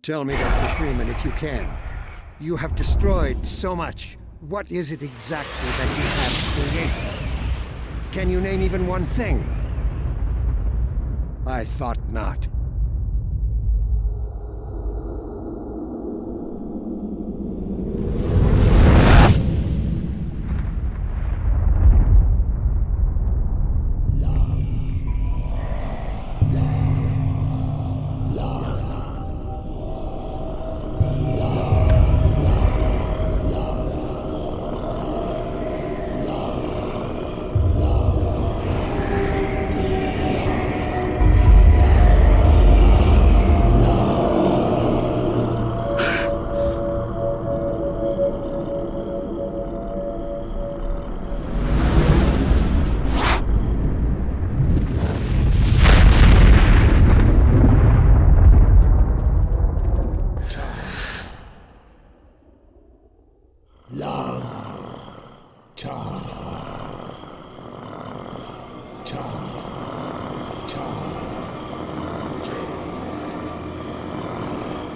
Tell me, Dr. Freeman, if you can. You have destroyed so much. What is it exactly that you have created? Can you name even one thing? I thought not.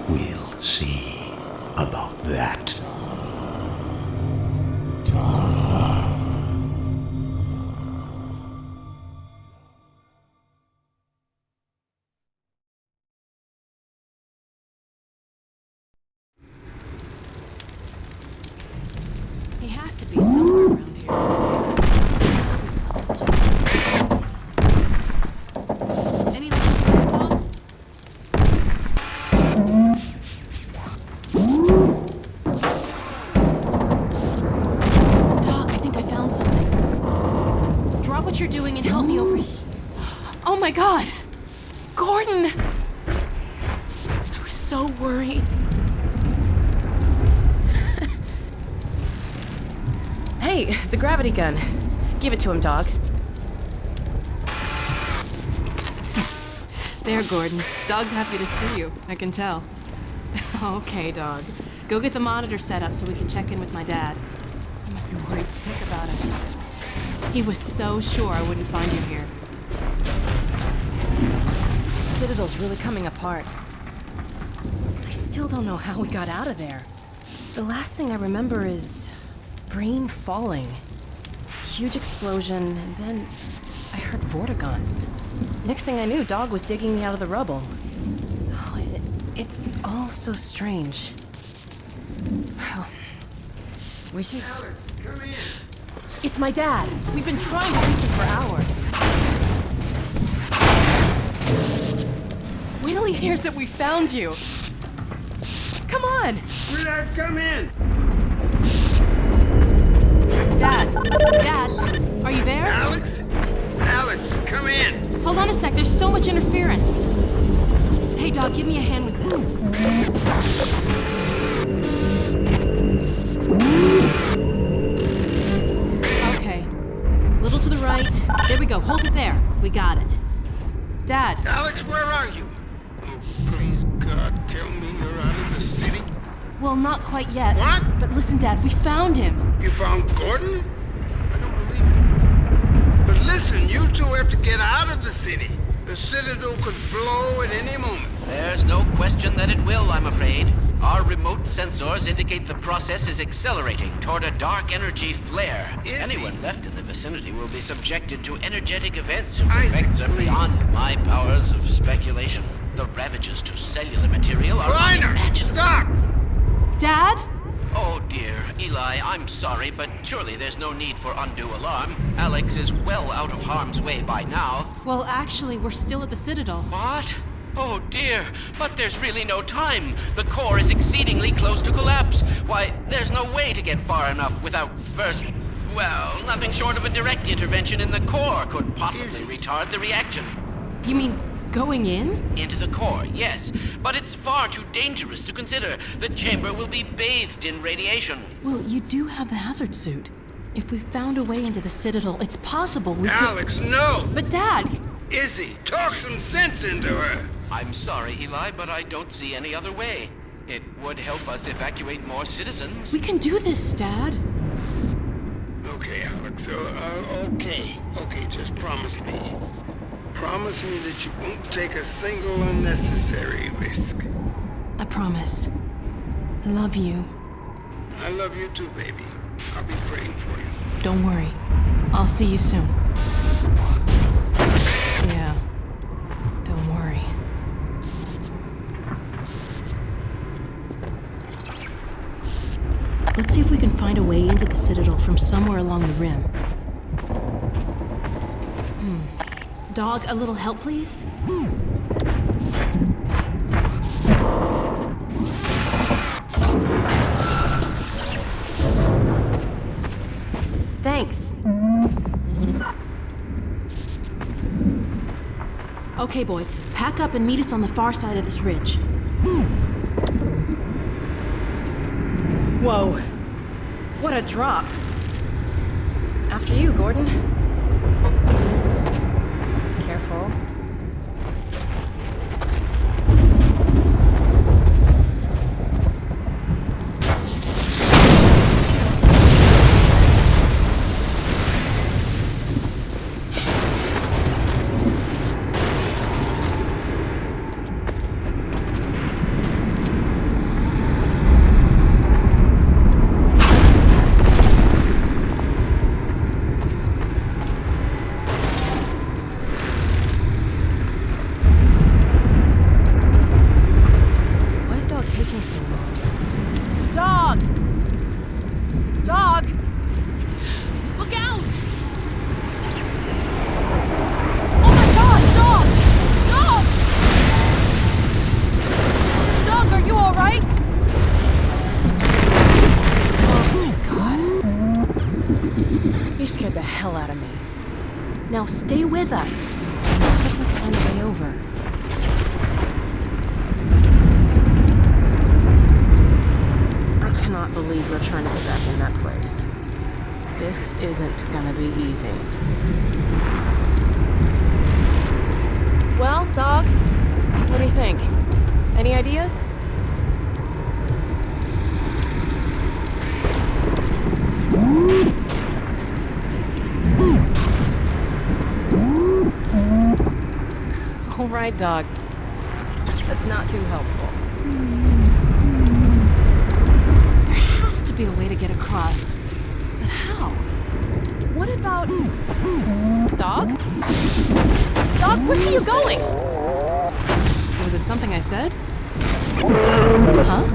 We'll see about that. He has to be somewhere around here. Any luck with this dog? Doc, I think I found something. Drop what you're doing and help me over here. Oh my God! Gordon! I was so worried. Hey, the gravity gun. Give it to him, dog. There, Gordon. Dog's happy to see you. I can tell. Okay, dog. Go get the monitor set up so we can check in with my dad. He must be worried sick about us. He was so sure I wouldn't find you here. The Citadel's really coming apart. I still don't know how we got out of there. The last thing I remember is Brain falling. Huge explosion, and then I heard Vortigaunts. Next thing I knew, Dog was digging me out of the rubble. Oh, it's all so strange. We should... Alex, come in! It's my dad! We've been trying to reach him for hours. Wait till he hears that we found you! Come on! Sweetheart, come in! Dad! Dad! Are you there? Alex? Alex, come in! Hold on a sec, there's so much interference. Hey, Doc, give me a hand with this. Okay. Little to the right. There we go, hold it there. We got it. Dad! Alex, where are you? Oh, please, God, tell me you're out of the city. Well, not quite yet. What? But listen, Dad, we found him. You found Gordon? I don't believe it. But listen, you two have to get out of the city. The Citadel could blow at any moment. There's no question that it will, I'm afraid. Our remote sensors indicate the process is accelerating toward a dark energy flare. Anyone left in the vicinity will be subjected to energetic events whose Isaac, effects are please. beyond my powers of speculation. The ravages to cellular material are Reiner, unimaginable. stop! Dad? Oh dear, Eli, I'm sorry, but surely there's no need for undue alarm. Alex is well out of harm's way by now. Well, actually, we're still at the Citadel. What? Oh dear, but there's really no time. The core is exceedingly close to collapse. Why, there's no way to get far enough without first... Well, nothing short of a direct intervention in the core could possibly retard the reaction. You mean going in? Into the core, yes. But it's far too dangerous to consider. The chamber will be bathed in radiation. Well, you do have the hazard suit. If we found a way into the Citadel, it's possible we could... Alex, no! But Dad! Izzy, talk some sense into her. I'm sorry, Eli, but I don't see any other way. It would help us evacuate more citizens. We can do this, Dad. Okay, Alex, okay, just promise me. Promise me that you won't take a single unnecessary risk. I promise. I love you. I love you too, baby. I'll be praying for you. Don't worry. I'll see you soon. Yeah. Don't worry. Let's see if we can find a way into the Citadel from somewhere along the rim. Dog, a little help, please? Thanks. Okay, boy. Pack up and meet us on the far side of this ridge. Whoa. What a drop. After you, Gordon. Careful. Dog! Dog! Look out! Oh my god, dog! Dog! Dog, are you alright? Oh my god. You scared the hell out of me. Now stay with us. Help us find a way over. I cannot believe we're trying to get back in that place. This isn't gonna be easy. Well, Dog, what do you think? Any ideas? All right, Dog. That's not too helpful. There has to be a way to get across. But how? What about... Dog? Dog, where are you going? Was it something I said? Huh?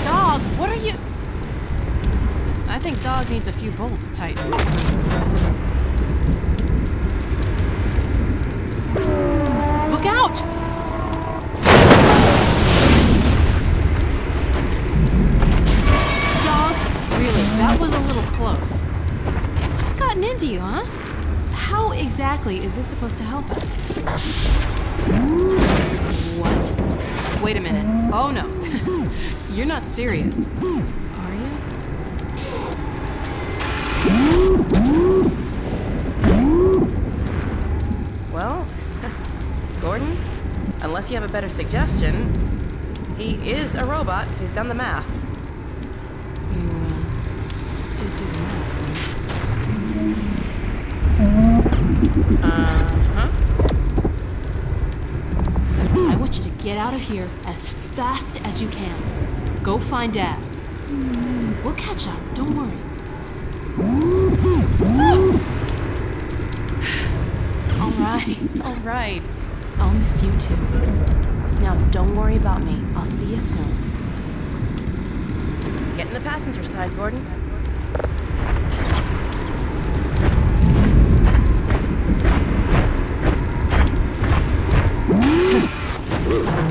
Dog, what are you... I think Dog needs a few bolts tightened. Look out! Dog, really, that was a little close. What's gotten into you, huh? How exactly is this supposed to help us? What? Wait a minute. Oh no. You're not serious. Are you? Well, Gordon, unless you have a better suggestion, he is a robot. He's done the math. You did do the math. Uh-huh. I want you to get out of here as fast as you can. Go find Dad. We'll catch up, don't worry. All right. I'll miss you too. Now, don't worry about me. I'll see you soon. Get in the passenger side, Gordon.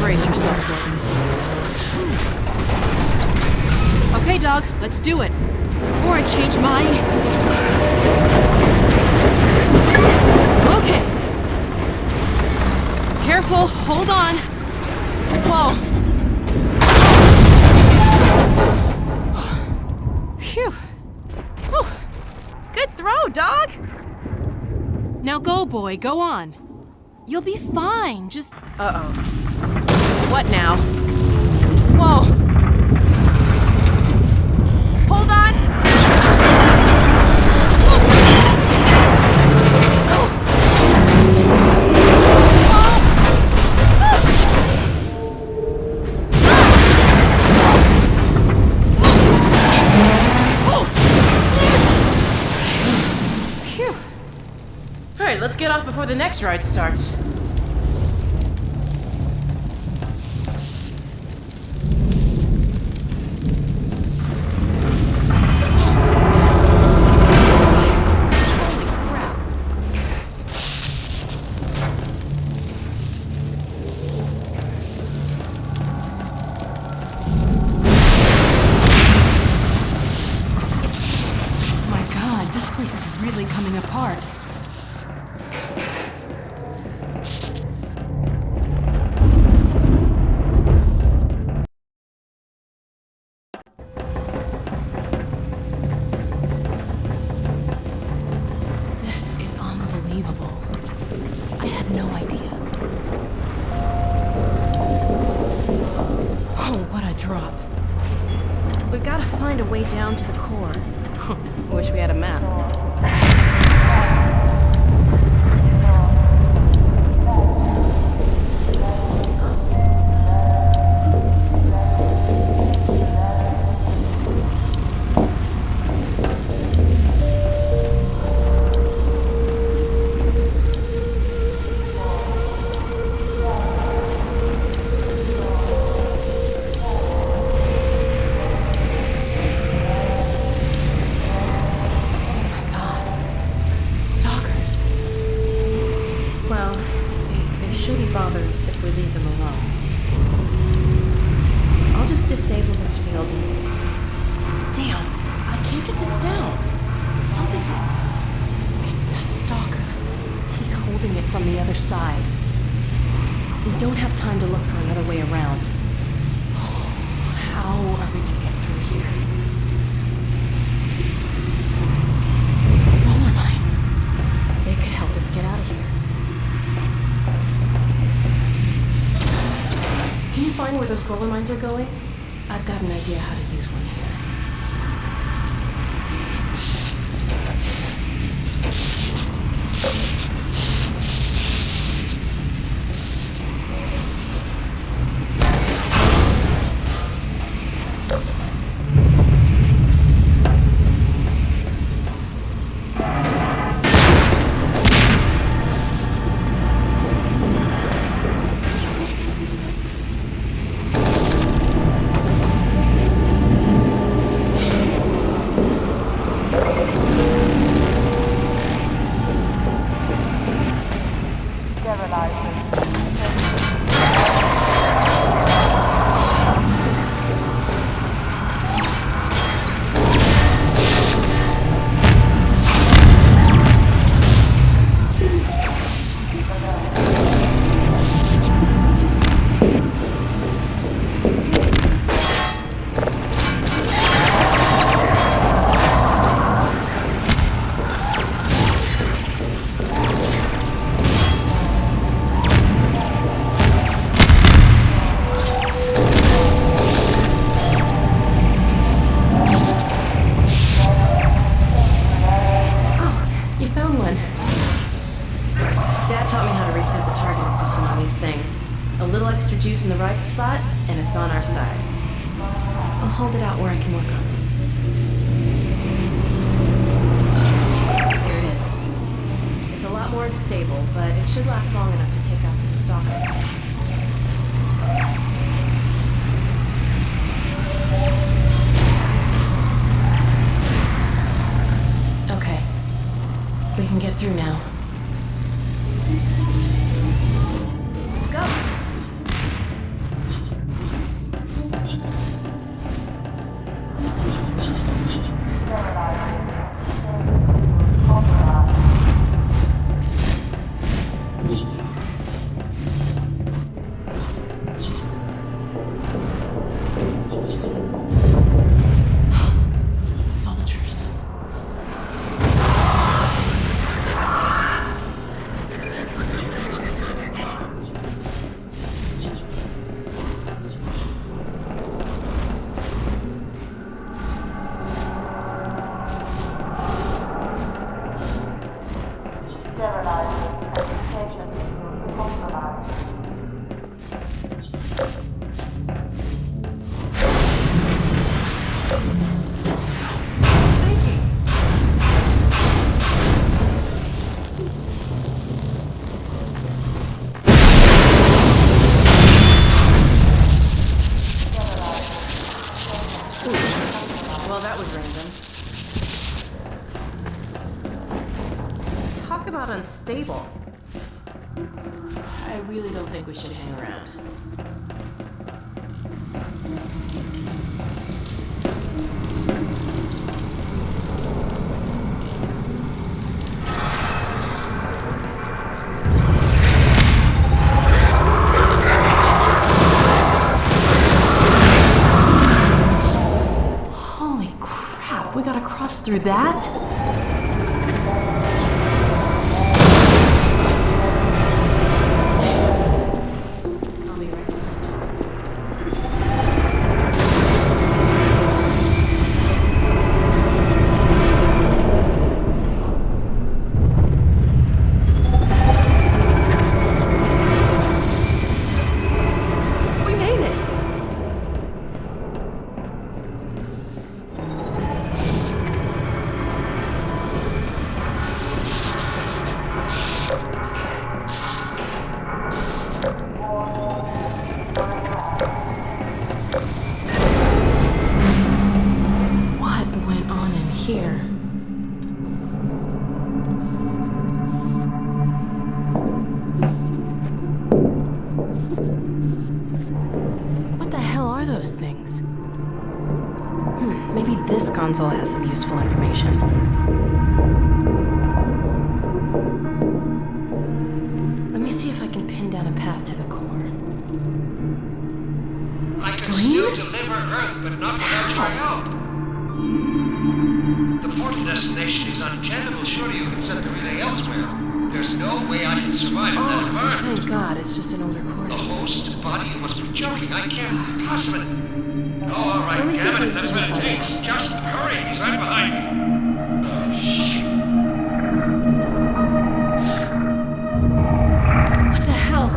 Brace yourself, Gordon. Okay, Dog, let's do it. Before I change my... Okay. Careful, hold on. Whoa. Phew. Whew. Good throw, Dog. Now go, boy, go on. You'll be fine, just... Uh-oh. What now? Whoa. Hold on. before the next ride starts. Coming apart. This is unbelievable. I had no idea. Oh, what a drop. We've got to find a way down to the core. Wish we had a map. Bothers if we leave them alone. I'll just disable this field and... Damn, I can't get this down. Something... It's that stalker. He's holding it from the other side. We don't have time to look for another way around. How are we gonna get through here? Roller mines. They could help us get out of here. Can you find where those roller mines are going? I've got an idea how to use one here. Juice in the right spot, and it's on our side. I'll hold it out where I can work on it. Here it is. It's a lot more unstable, but it should last long enough to take out the stalkers. Okay. We can get through now. Let's go. stable. I really don't think we should hang around. Holy crap, we gotta cross through that? Here. What the hell are those things? Maybe this console has some useful information. Let me see if I can pin down a path to the core. I can still deliver Earth, but not without your help. The portal destination is untenable. Surely you can set the relay elsewhere. There's no way I can survive in that environment. Thank God, it's just an old recording. The host body, you must be joking. I can't possibly. Oh, all right, Let me see damn if it, that's we what it can takes. Just hurry, he's right behind me. Oh, shit. What the hell?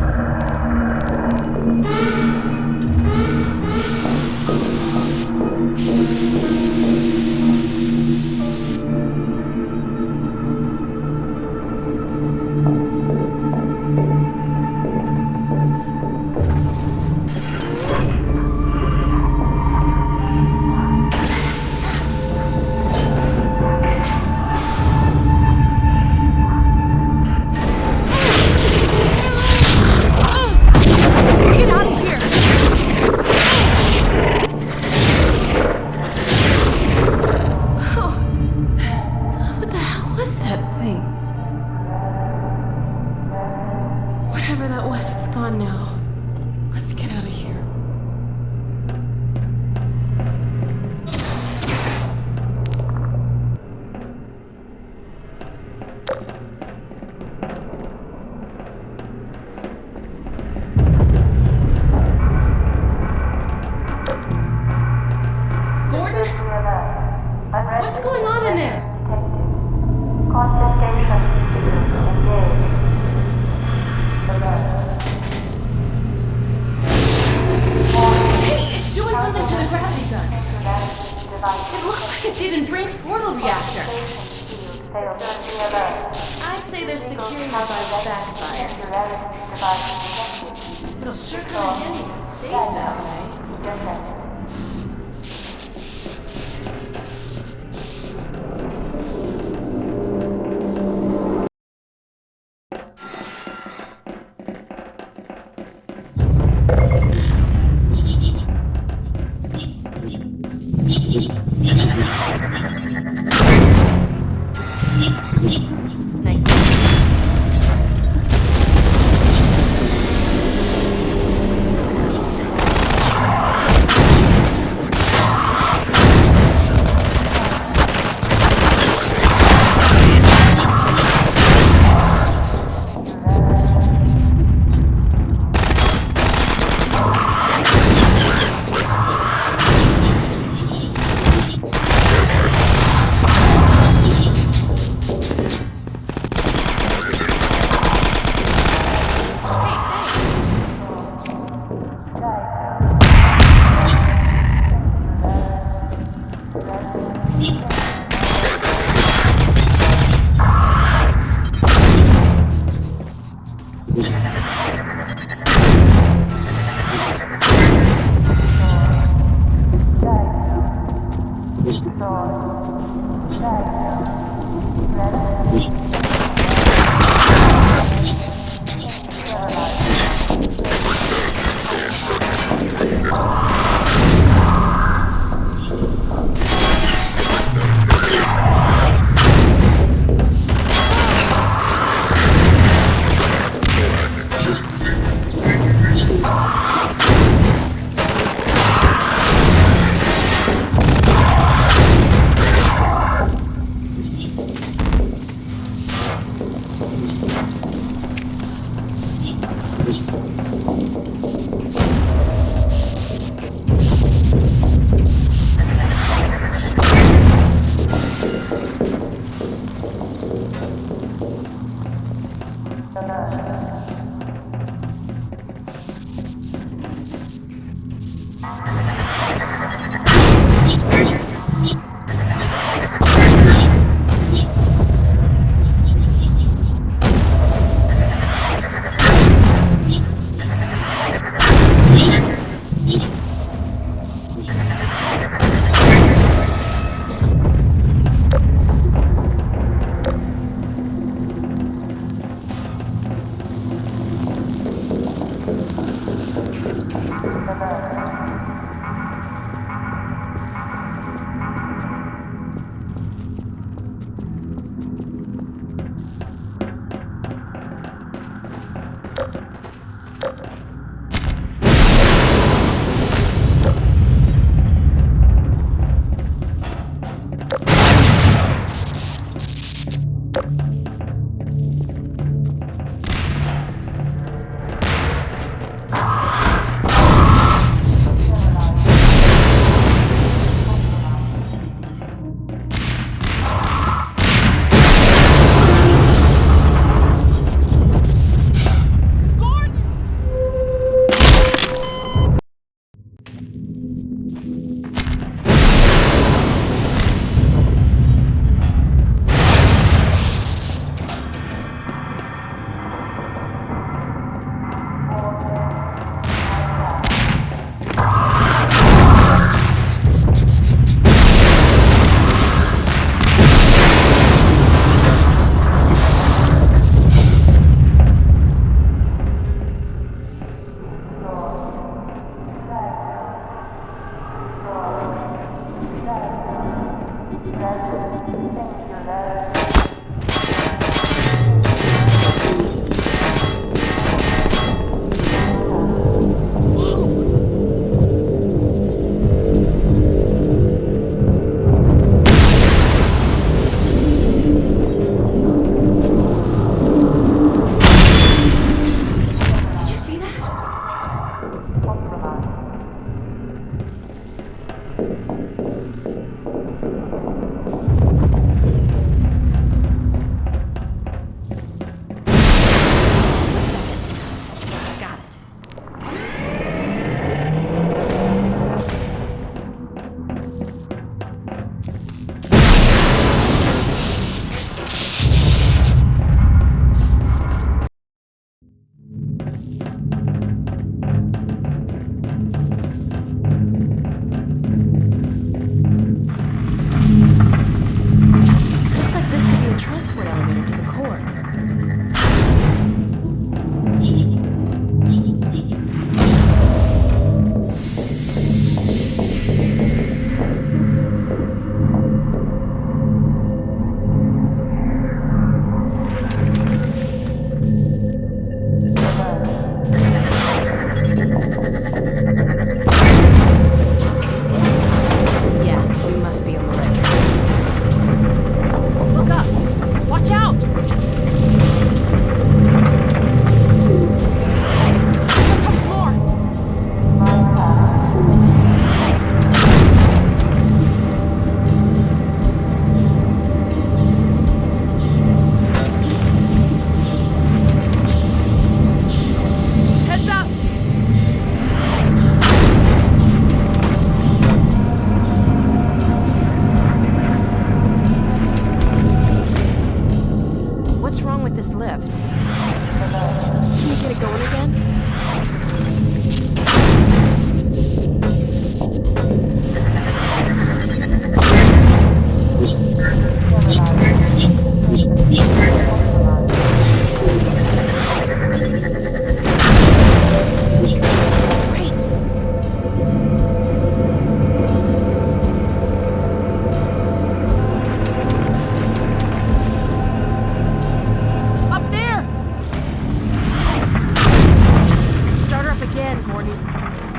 Whatever that was, it's gone now. Let's get out of here. Gordon? What's going on in there? Hey, it's doing something to the gravity gun. It looks like it did in Brink's portal reactor. I'd say their security device backfired. It'll sure come in handy if it stays that way. Nice.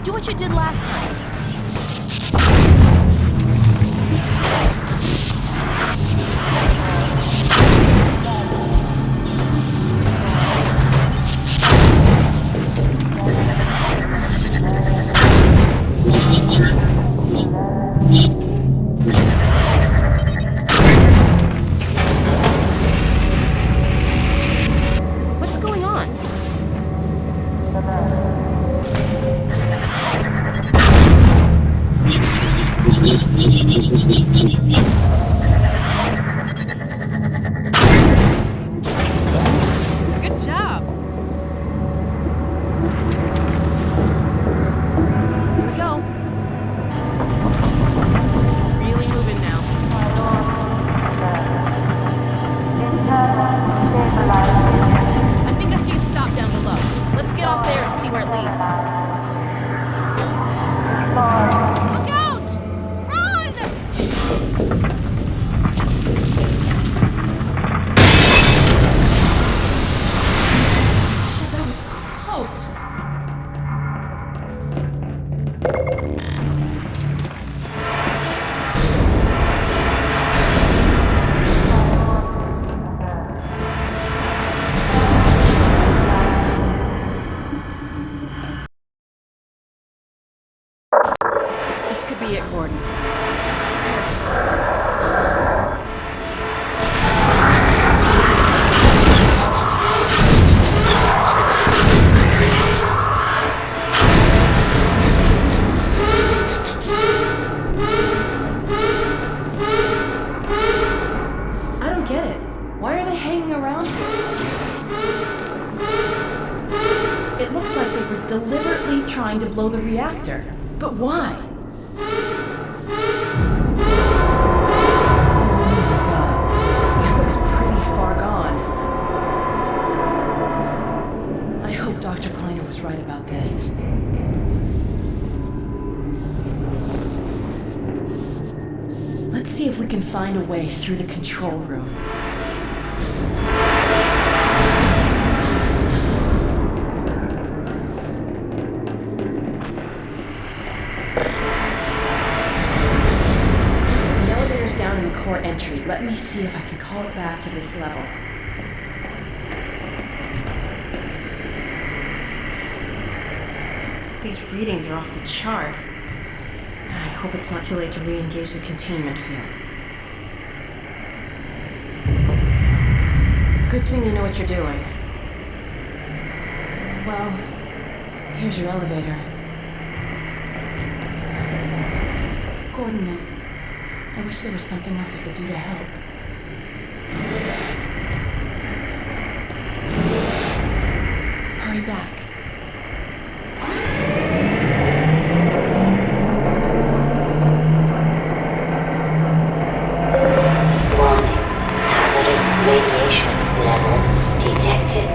Do what you did last time. What's going on? Good job. Here we go. Really moving now. I think I see a stop down below. Let's get off there and see where it leads. Look out! Run! That was close. This could be it, Gordon. I don't get it. Why are they hanging around here? It looks like they were deliberately trying to blow the reactor. But why? Oh my god. It looks pretty far gone. I hope Dr. Kleiner was right about this. Let's see if we can find a way through the control room. The elevator's down in the core entry. Let me see if I can call it back to this level. These readings are off the chart. I hope it's not too late to re-engage the containment field. Good thing you know what you're doing. Well, here's your elevator. Gordon, I wish there was something else I could do to help. Hurry back. Radiation levels detected.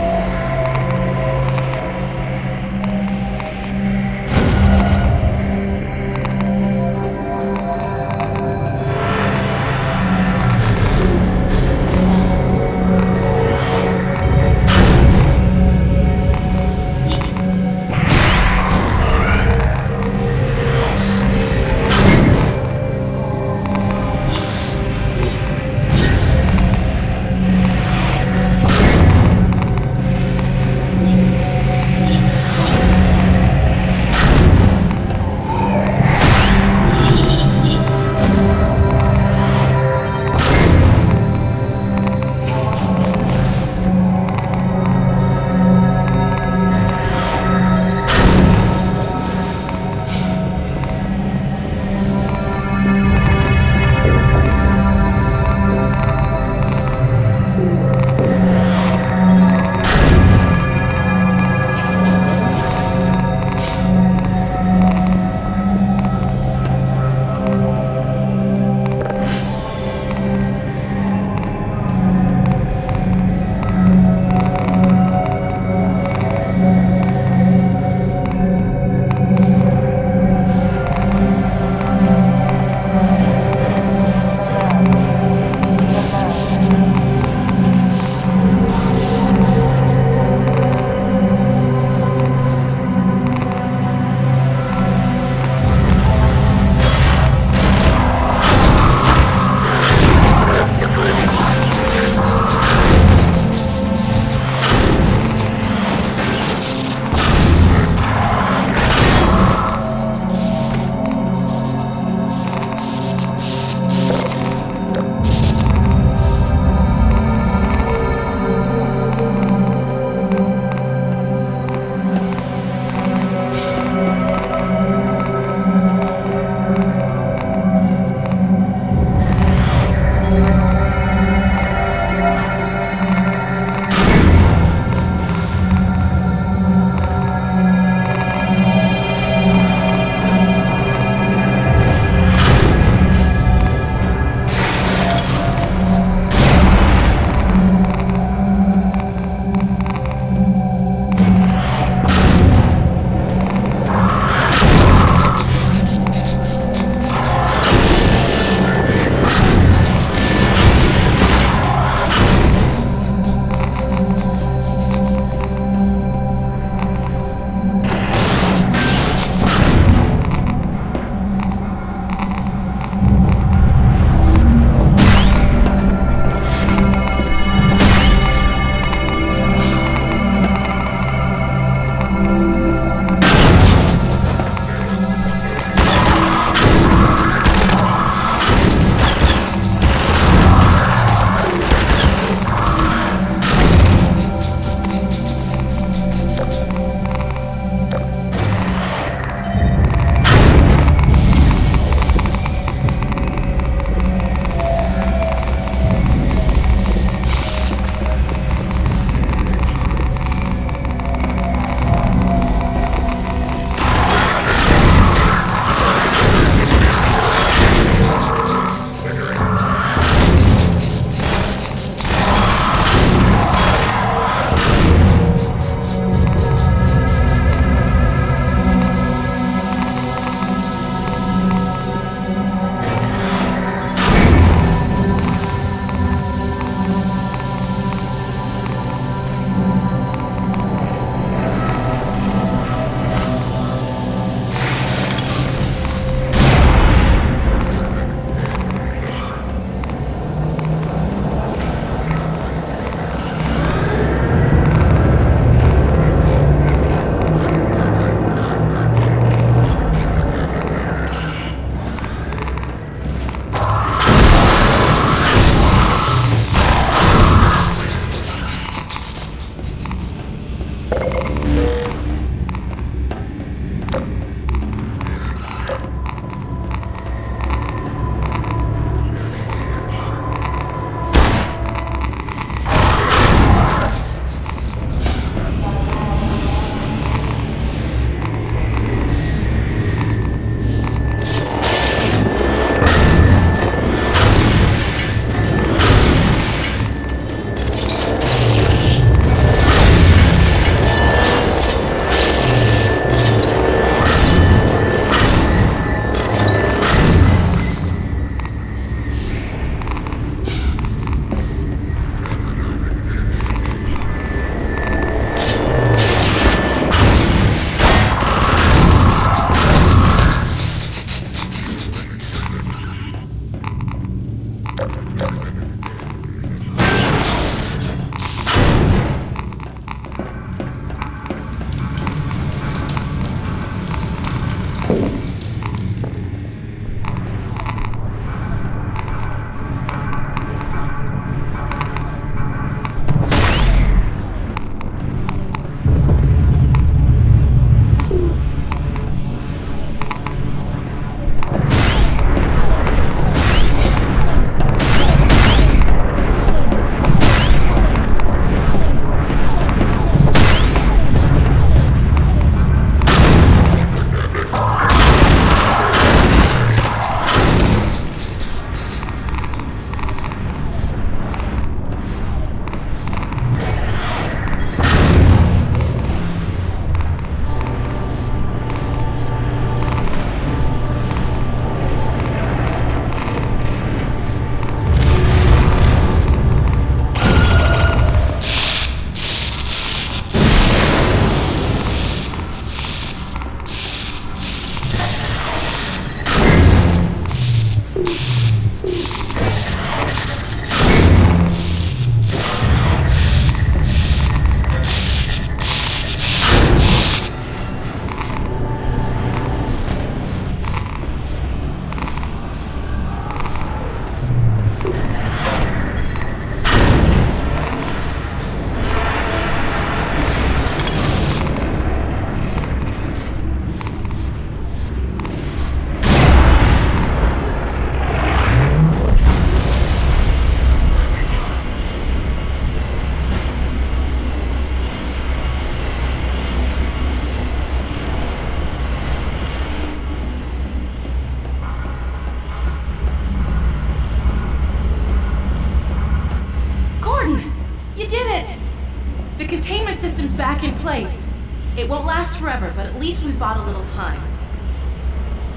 place. It won't last forever, but at least we've bought a little time.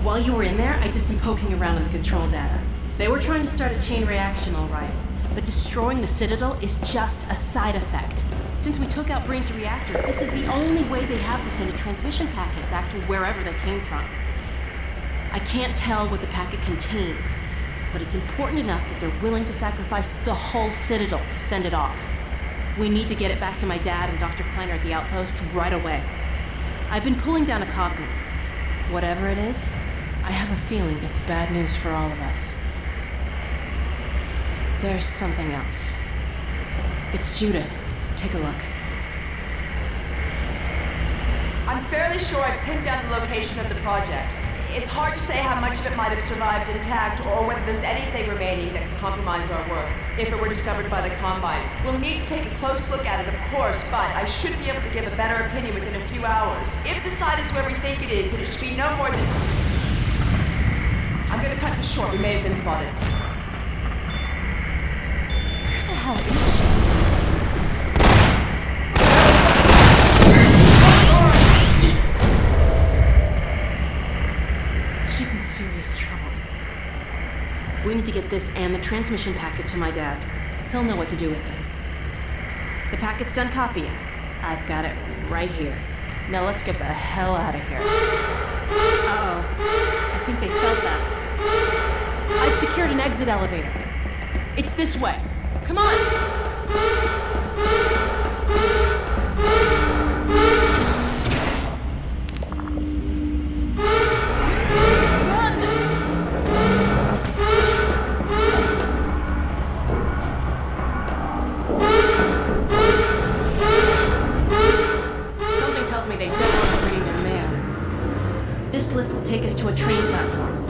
While you were in there, I did some poking around in the control data. They were trying to start a chain reaction, all right. But destroying the Citadel is just a side effect. Since we took out Breen's reactor, this is the only way they have to send a transmission packet back to wherever they came from. I can't tell what the packet contains, but it's important enough that they're willing to sacrifice the whole Citadel to send it off. We need to get it back to my dad and Dr. Kleiner at the outpost right away. I've been pulling down a copy. Whatever it is, I have a feeling it's bad news for all of us. There's something else. It's Judith. Take a look. I'm fairly sure I've pinned down the location of the project. It's hard to say how much of it might have survived intact or whether there's anything remaining that could compromise our work if it were discovered by the Combine. We'll need to take a close look at it, of course, but I should be able to give a better opinion within a few hours. If the site is where we think it is, then it should be no more than... I'm gonna cut this short. We may have been spotted. Where the hell is she? She's in serious trouble. We need to get this and the transmission packet to my dad. He'll know what to do with it. The packet's done copying. I've got it right here. Now let's get the hell out of here. Uh-oh. I think they felt that. I've secured an exit elevator. It's this way. Come on! This lift will take us to a train platform.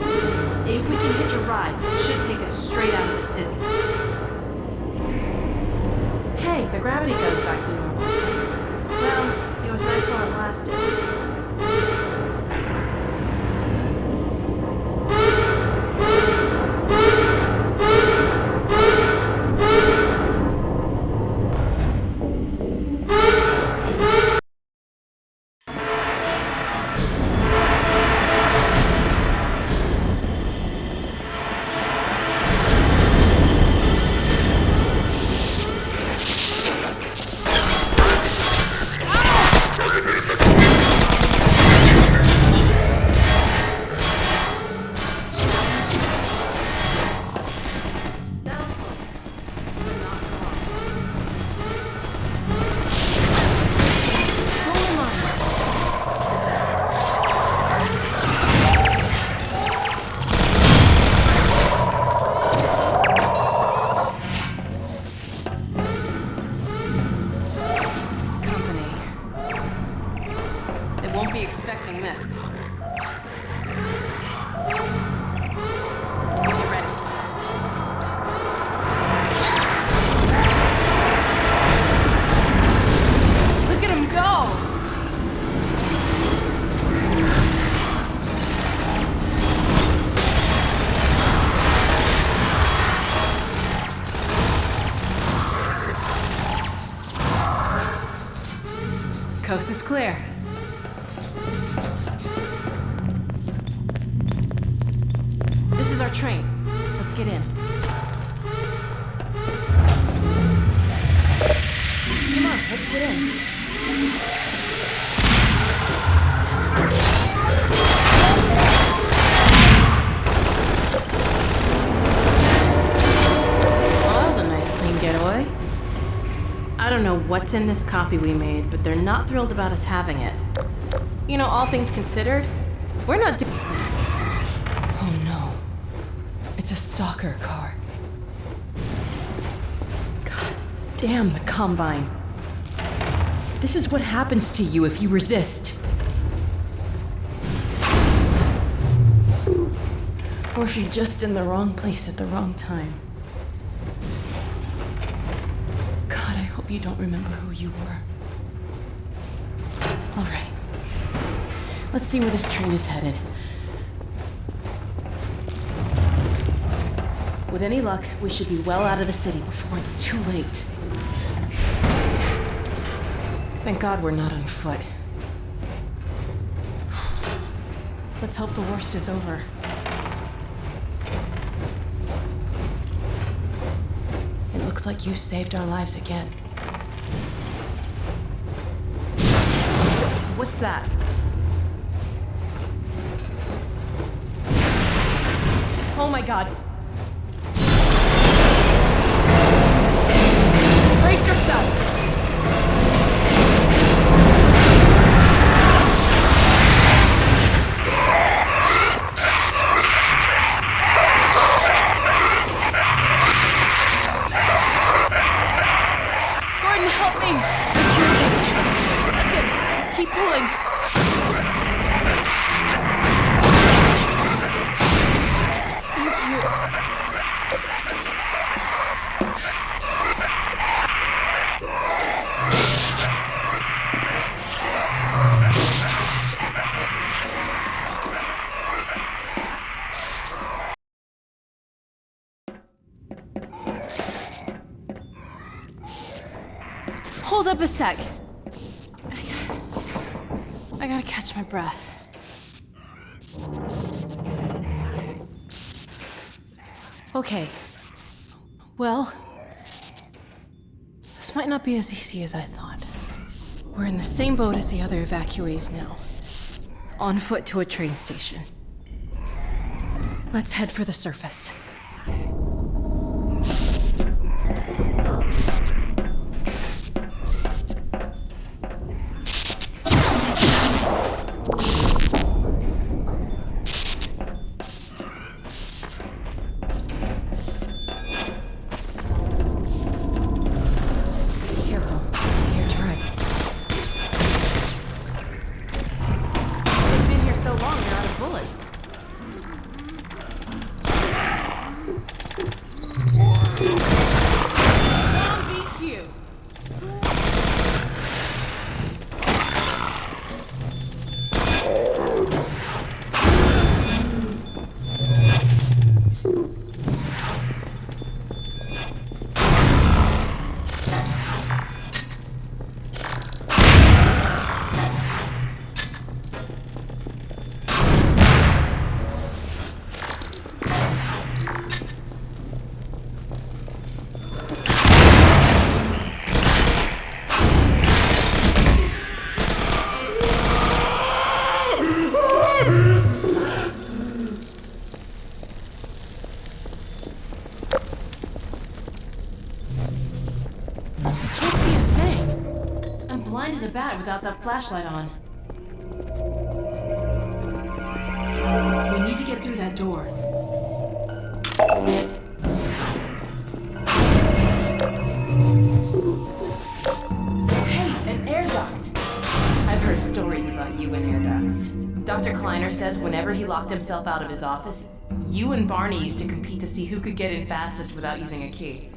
If we can hitch a ride, it should take us straight out of the city. Hey, the gravity goes back to normal. Well, it was nice while it lasted. Expecting this. Get ready. Look at him go! Coast is clear. This is our train. Let's get in. Come on, let's get in. Well, that was a nice clean getaway. I don't know what's in this copy we made, but they're not thrilled about us having it. You know, all things considered, we're not Oh no. It's a stalker car. God damn the Combine. This is what happens to you if you resist. Or if you're just in the wrong place at the wrong time. God, I hope you don't remember who you were. All right. Let's see where this train is headed. With any luck, we should be well out of the city before it's too late. Thank God we're not on foot. Let's hope the worst is over. It looks like you saved our lives again. What's that? Oh my God. Brace yourself! Gordon, help me! That's it. Keep pulling. Thank you. Hold up a sec. I gotta catch my breath. Okay. Well, this might not be as easy as I thought. We're in the same boat as the other evacuees now. On foot to a train station. Let's head for the surface. Blind as a bat without that flashlight on. We need to get through that door. Hey, an air duct! I've heard stories about you and air ducts. Dr. Kleiner says whenever he locked himself out of his office, you and Barney used to compete to see who could get in fastest without using a key.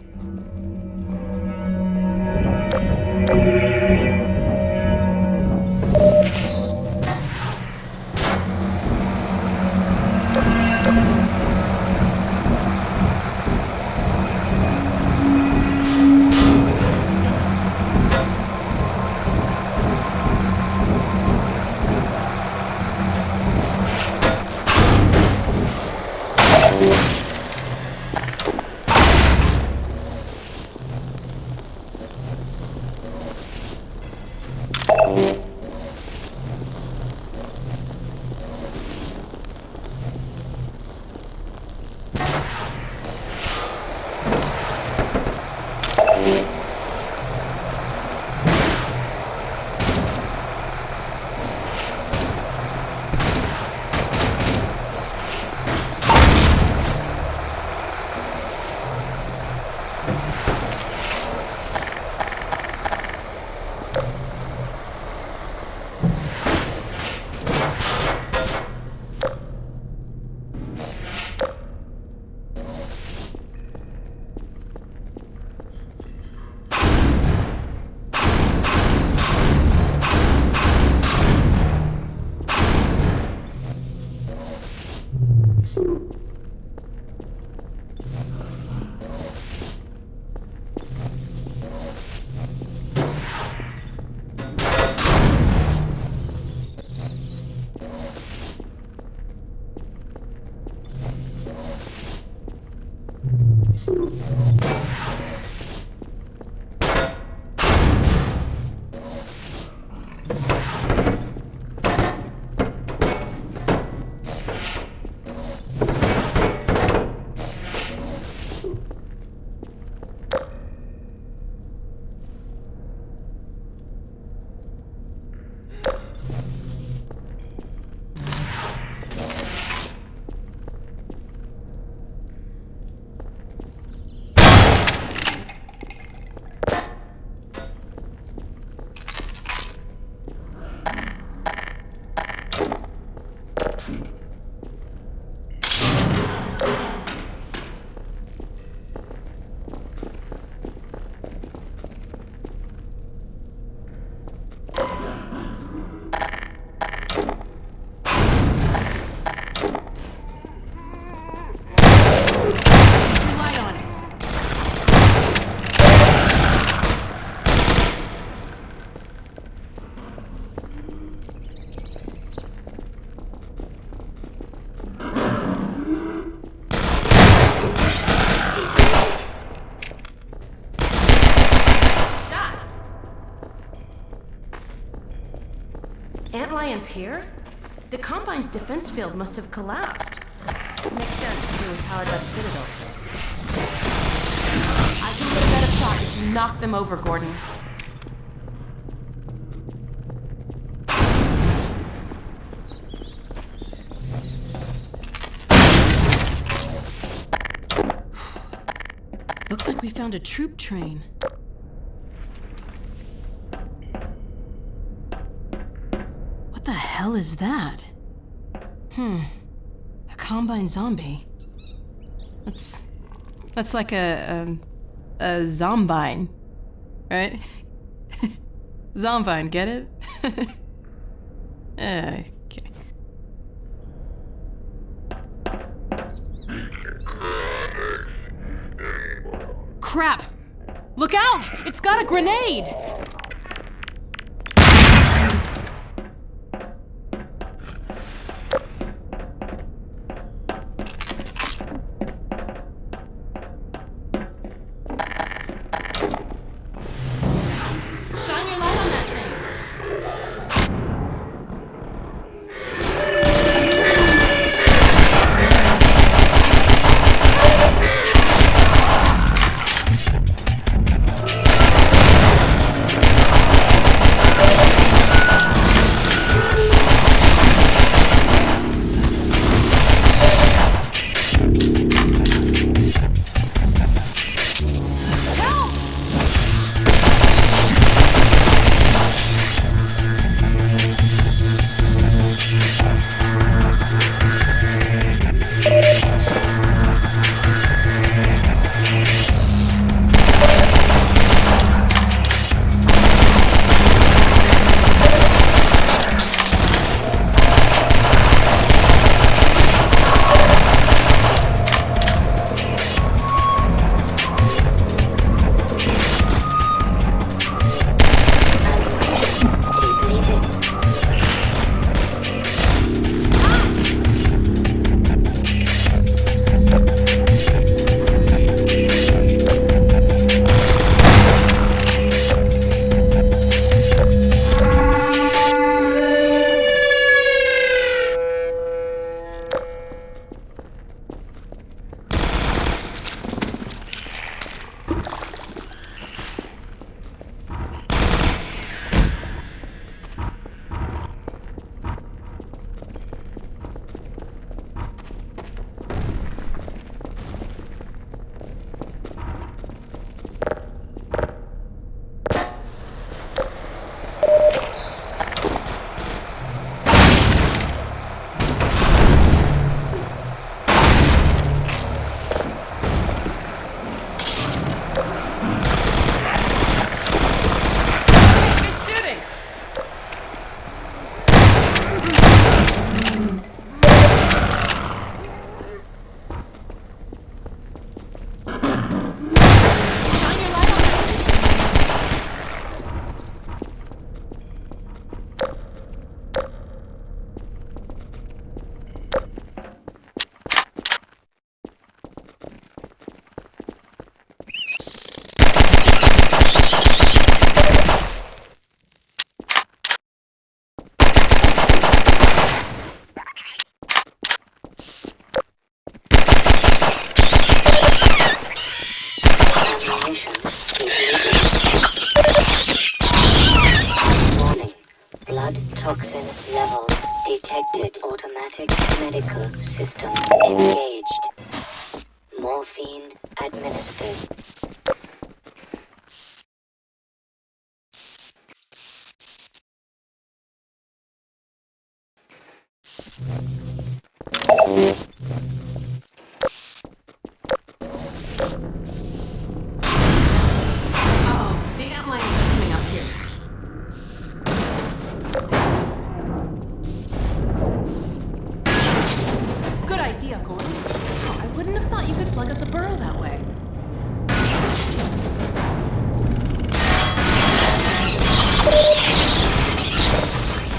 Antlions here? The Combine's defense field must have collapsed. Makes sense if it was powered by the Citadel. I can get a better shot if you knock them over, Gordon. Looks like we found a troop train. What the hell is that? A Combine zombie. That's like a zombine, right? Zombine, get it? Okay. Crap! Look out! It's got a grenade! Shine your light on that thing! Detected automatic medical systems engaged. Morphine administered. Uh-oh, the antlion is coming up here. Good idea, Gordon. Oh, I wouldn't have thought you could plug up the burrow that way. I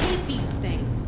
hate these things.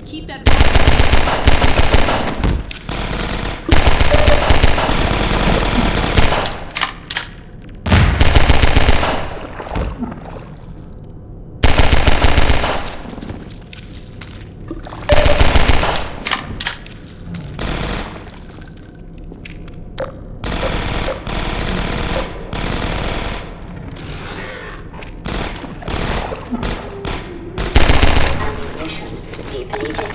Keep that. Ammunition depleted.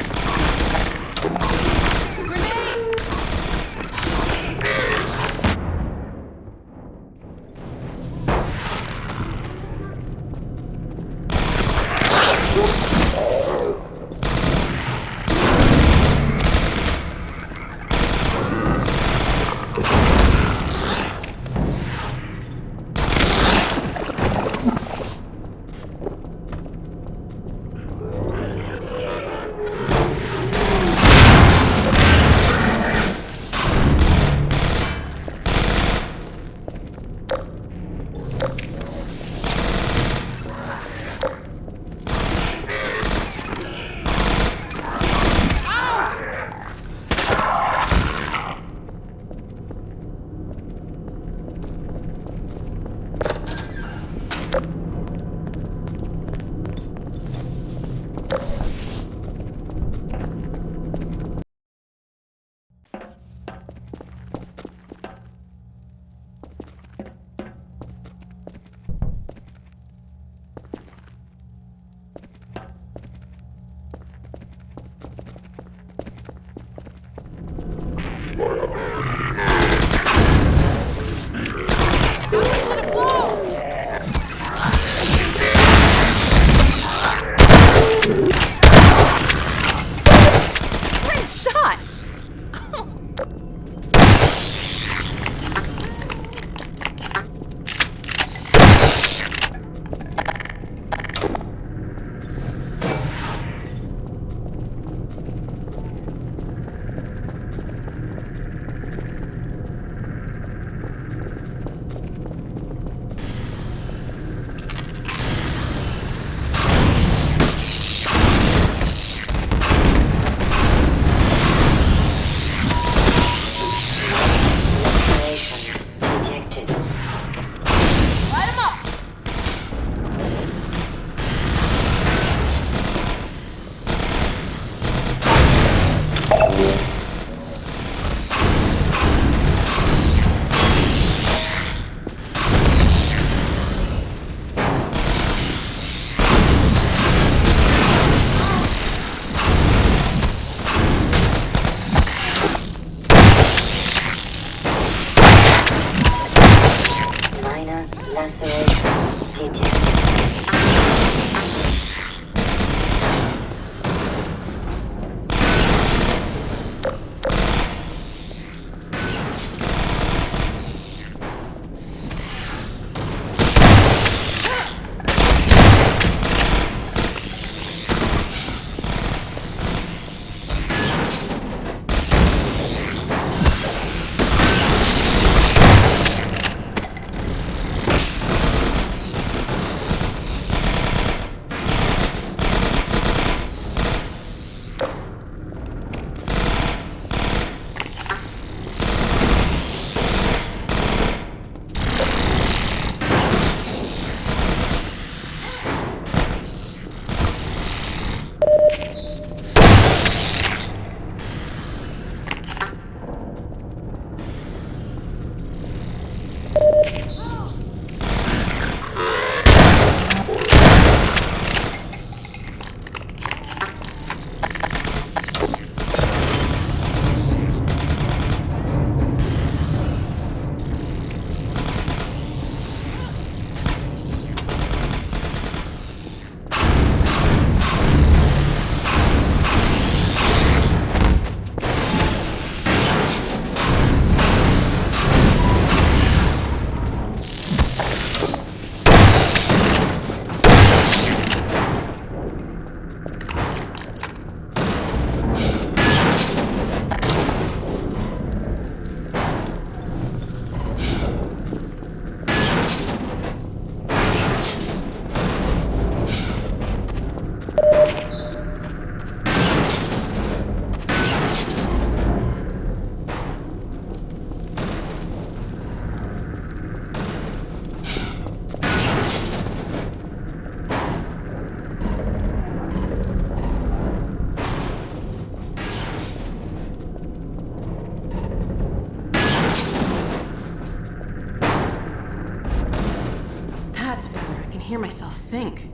Grenade! think?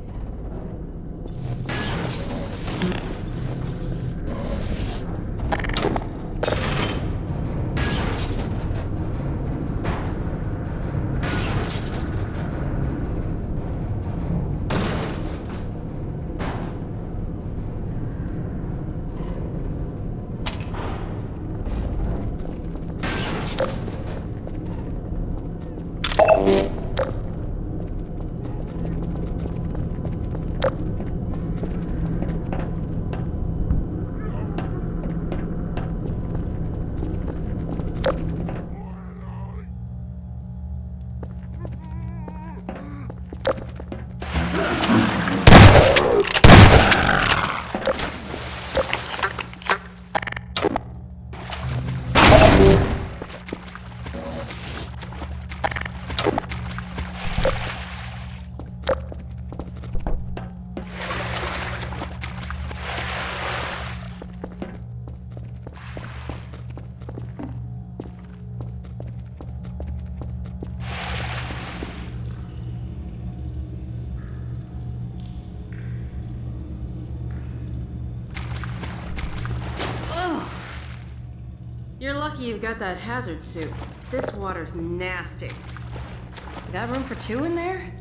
You're lucky you've got that hazard suit. This water's nasty. You got room for 2 in there?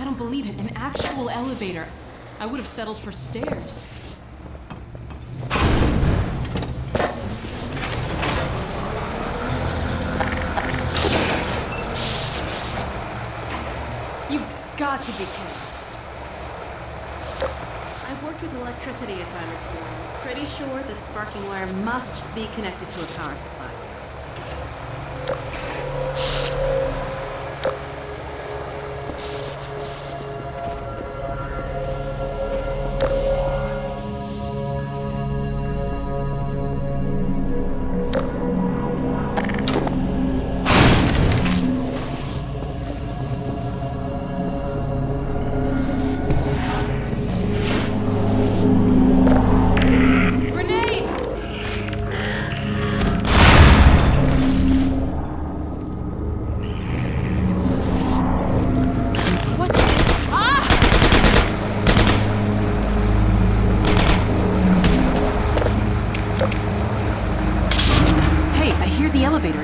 I don't believe it. An actual elevator. I would have settled for stairs. You've got to be kidding. I've worked with electricity a time or two. I'm pretty sure the sparking wire must be connected to a power supply.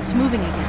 It's moving again.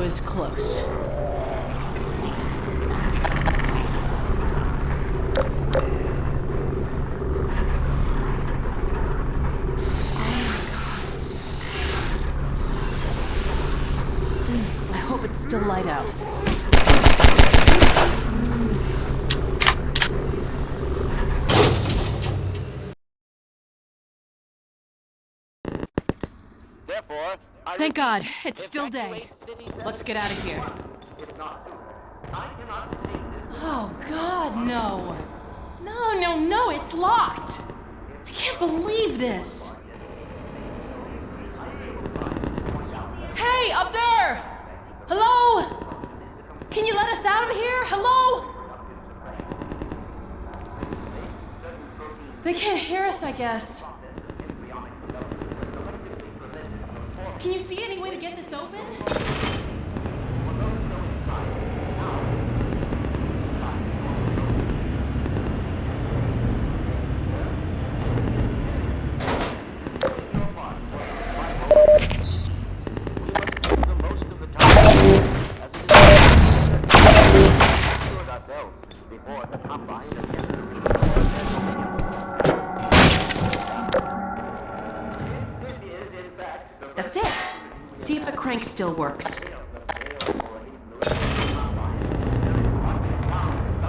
was close. I hope it's still light out. Therefore, I Thank repeat, God, it's still day. evacuate City Let's get out of here. If not, I cannot see this. Oh, God, no. No, it's locked. I can't believe this. Hey, up there! Hello? Can you let us out of here? Hello? They can't hear us, I guess. Can you see any way to get this open? That's it. See if the crank still works.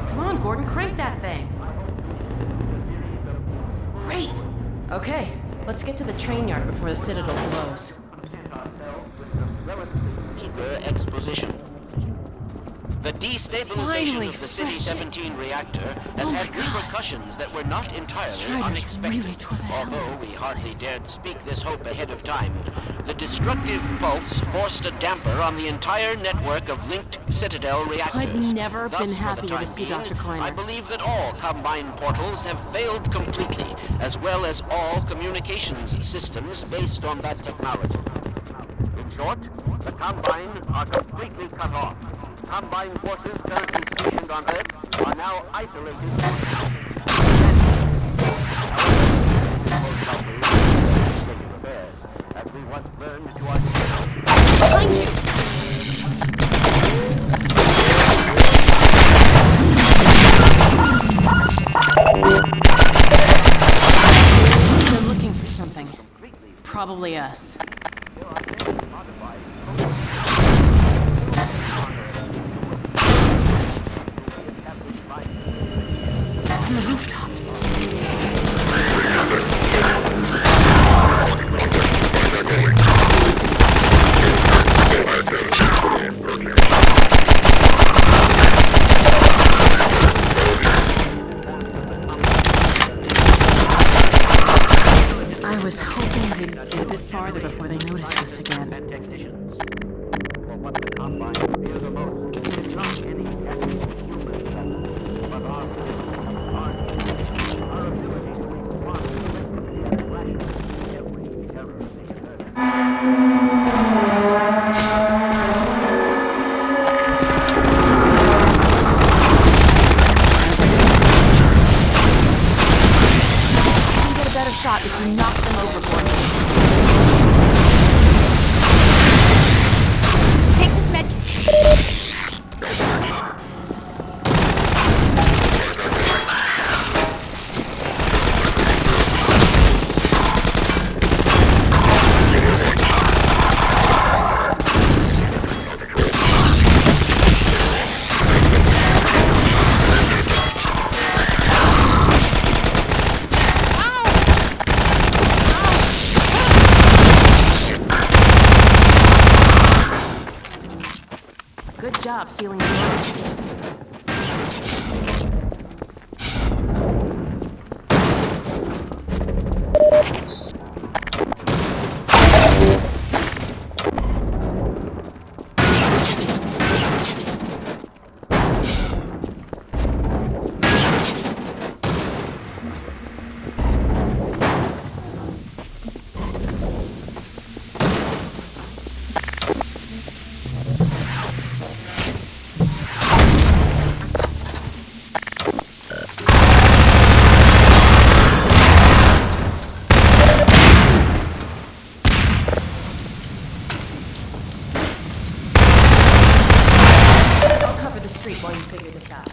Come on, Gordon, crank that thing. Great. Okay, let's get to the train yard before the Citadel blows. Eager exposition. The destabilization Finally, of the City fresh. 17 reactor has Oh my had God. repercussions that were not entirely Strider's unexpected. really tore the hell out Although of we this hardly place. dared speak this hope ahead of time, the destructive pulse forced a damper on the entire network of linked Citadel reactors. I've never Thus, been for the happier to time see being, Dr. Kleiner. I believe that all Combine portals have failed completely, as well as all communications systems based on that technology. In short, the Combine are completely cut off. Combine forces currently stationed on Earth are now isolated. As we once learned to our Behind you! They're looking for something. Probably us. From the rooftops. I was hoping they'd get a bit farther before they noticed us again. technicians. For what the Combine fear the most is not any actual human threat, but our ability to respond swiftly and rationally to every terror they occur. You can get a better shot if you knock them overboard. Take this med. Good job sealing the door. sleep while you figure this out.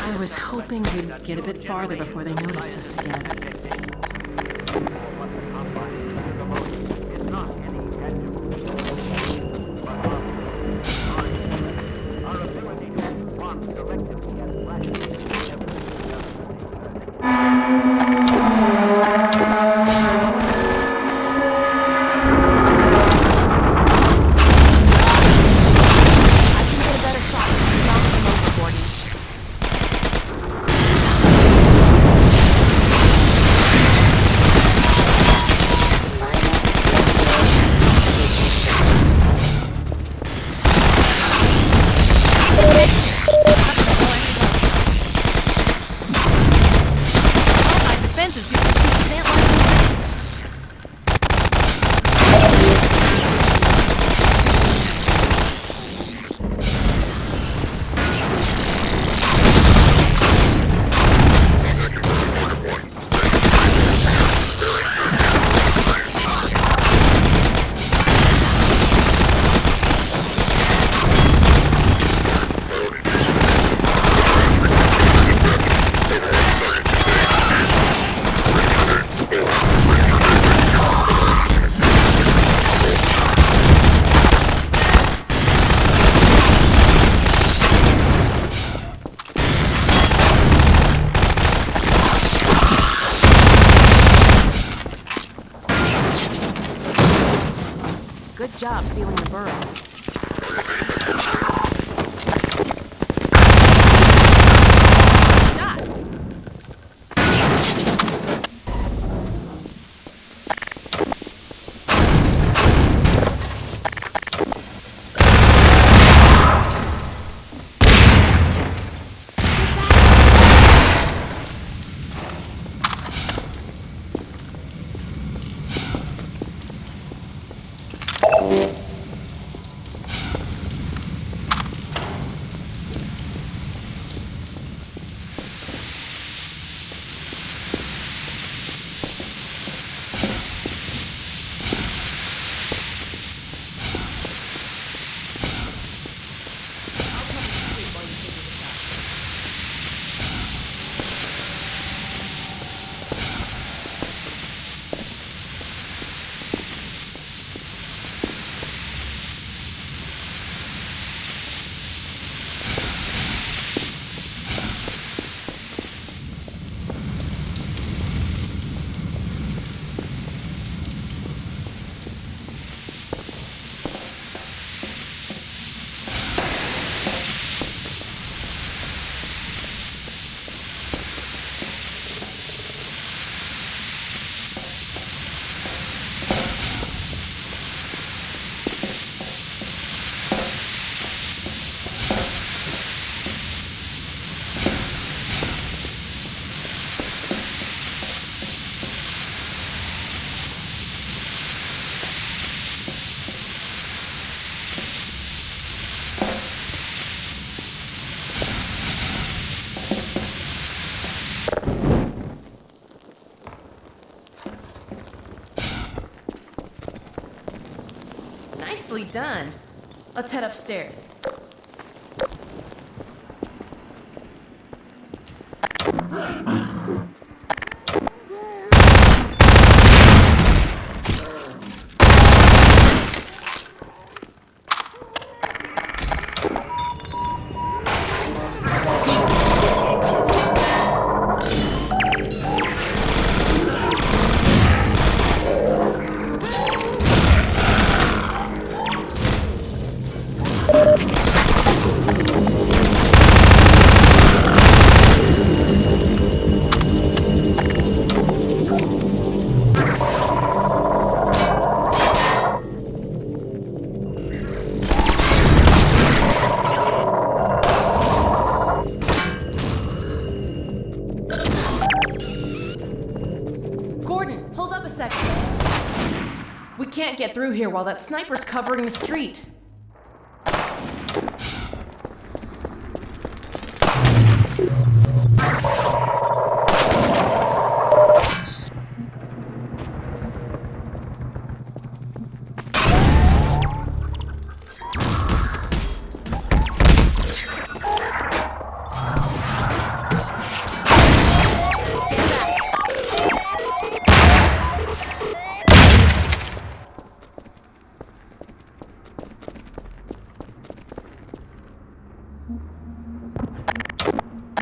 I was hoping we'd get a bit farther before they noticed us again. Good job sealing the burrows. Nicely done. Let's head upstairs. We can't get through here while that sniper's covering the street.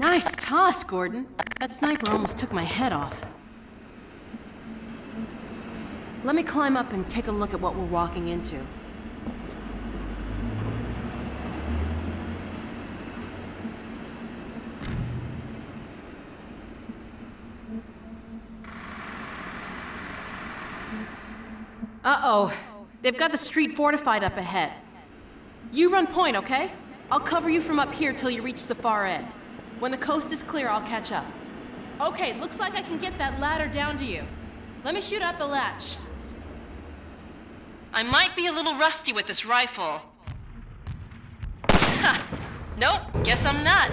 Nice toss, Gordon. That sniper almost took my head off. Let me climb up and take a look at what we're walking into. Uh-oh. They've got the street fortified up ahead. You run point, okay? I'll cover you from up here till you reach the far end. When the coast is clear, I'll catch up. Okay, looks like I can get that ladder down to you. Let me shoot out the latch. I might be a little rusty with this rifle. Ha! Nope, guess I'm not.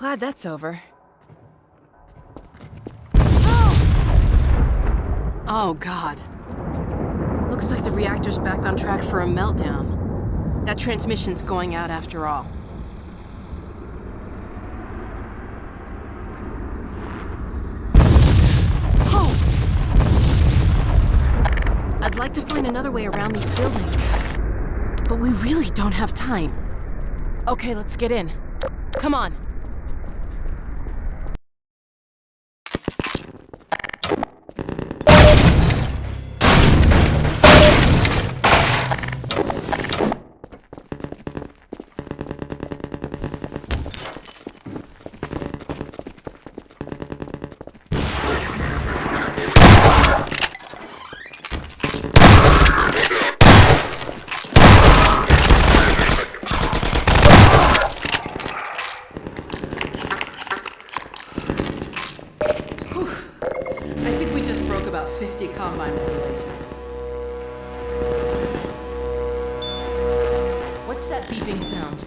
Glad that's over. Oh, God. Looks like the reactor's back on track for a meltdown. That transmission's going out after all. Oh! I'd like to find another way around these buildings, but we really don't have time. Okay, let's get in. Come on. I think we just broke about 50 Combine regulations. What's that beeping sound?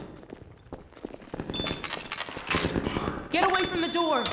Get away from the doors!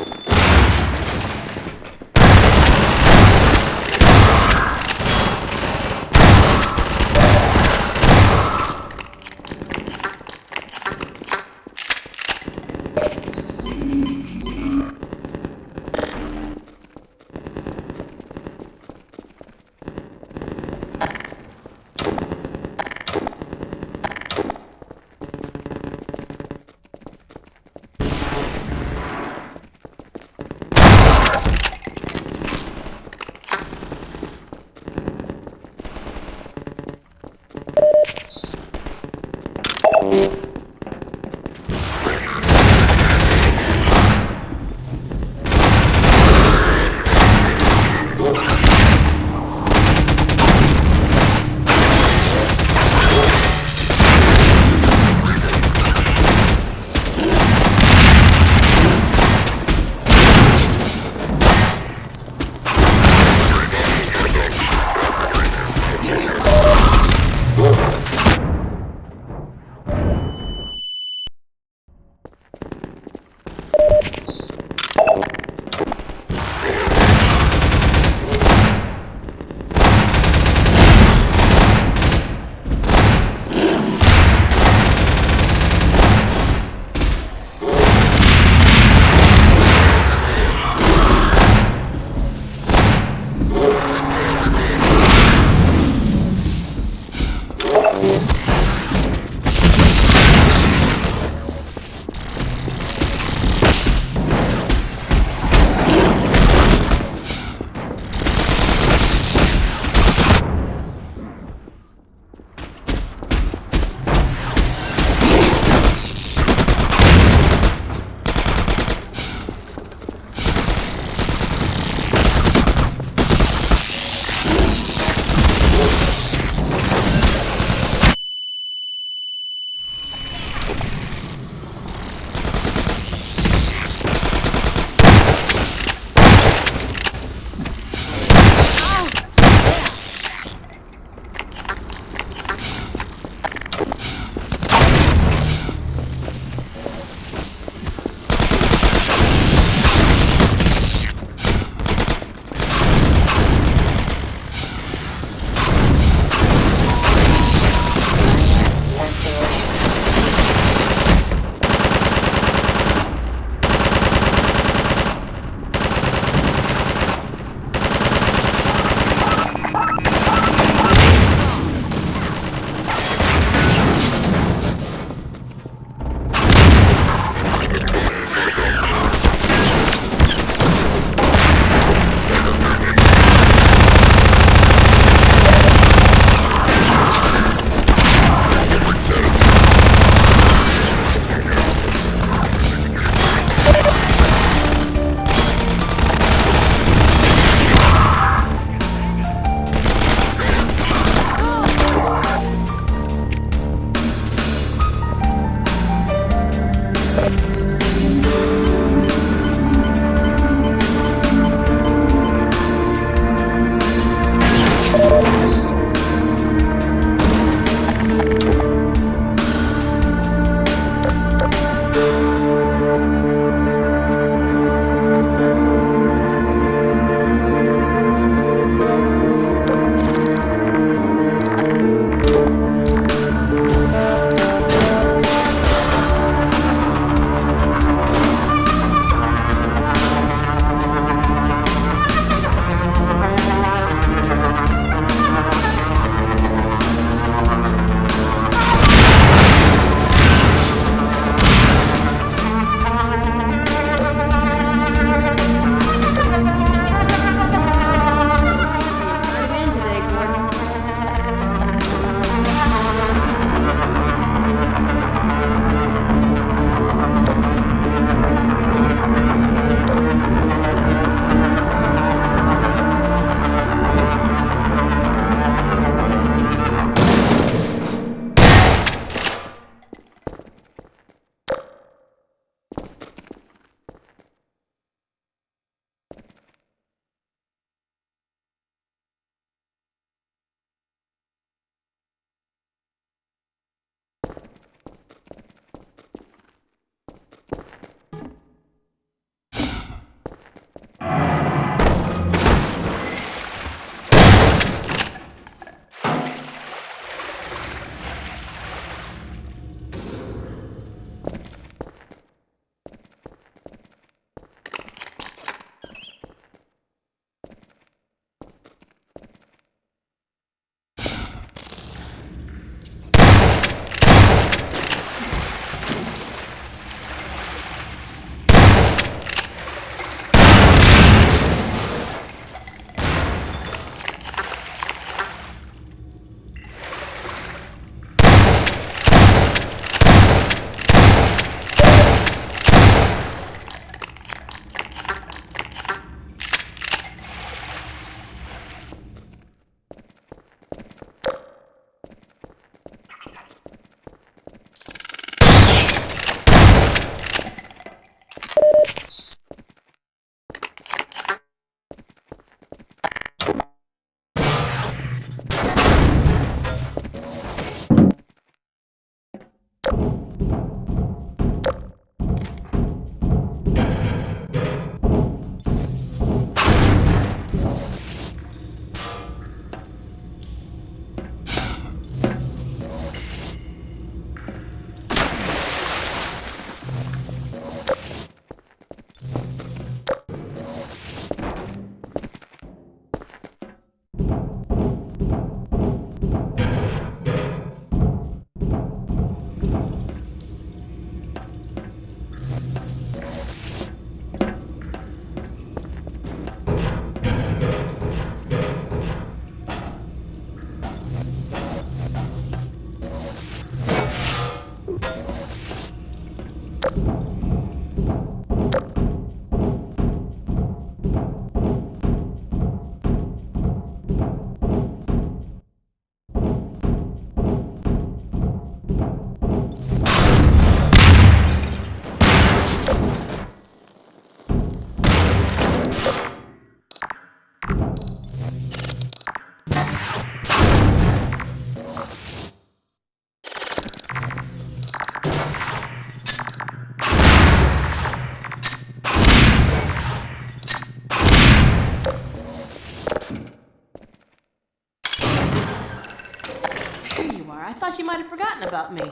There you are. I thought you might have forgotten about me.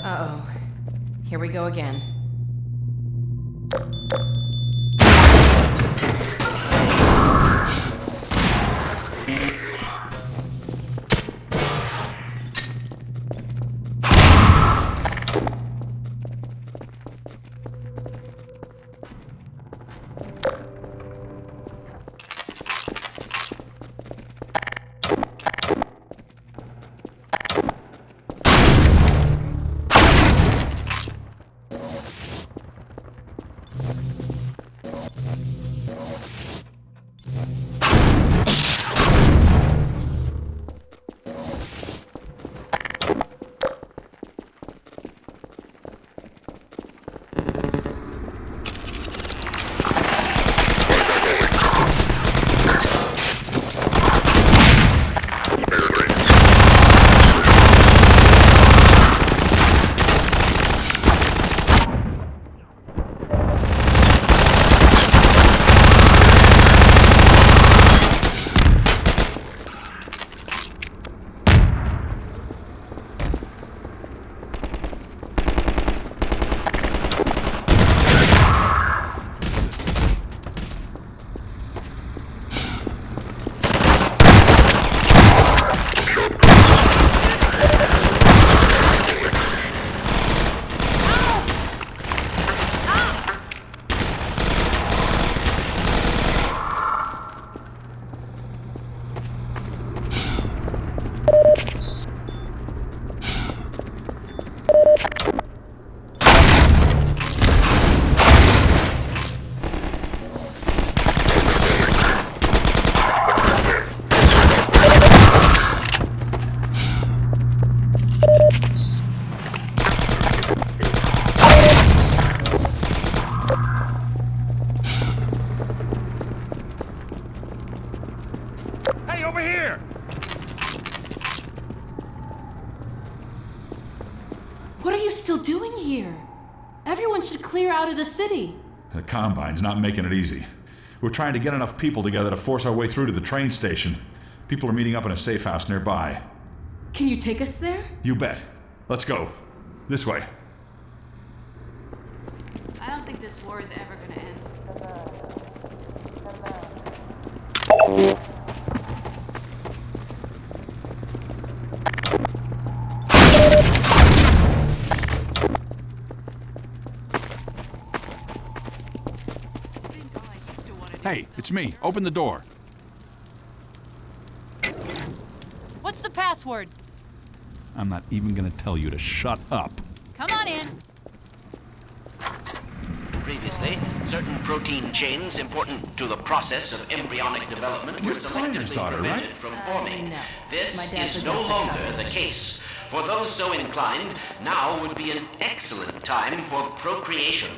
Uh-oh. Here we go again. Hey, over here! What are you still doing here? Everyone should clear out of the city. The Combine's not making it easy. We're trying to get enough people together to force our way through to the train station. People are meeting up in a safe house nearby. Can you take us there? You bet. Let's go. This way. I don't think this war is ever gonna end. Hey, it's me. Open the door. What's the password? I'm not even gonna tell you to shut up. Come on in. Previously, certain protein chains important to the process of embryonic development were You're Tyler's selectively daughter, right? prevented from forming. no. My This dad's is a no domestic longer cottage. the case. For those so inclined, now would be an excellent time for procreation.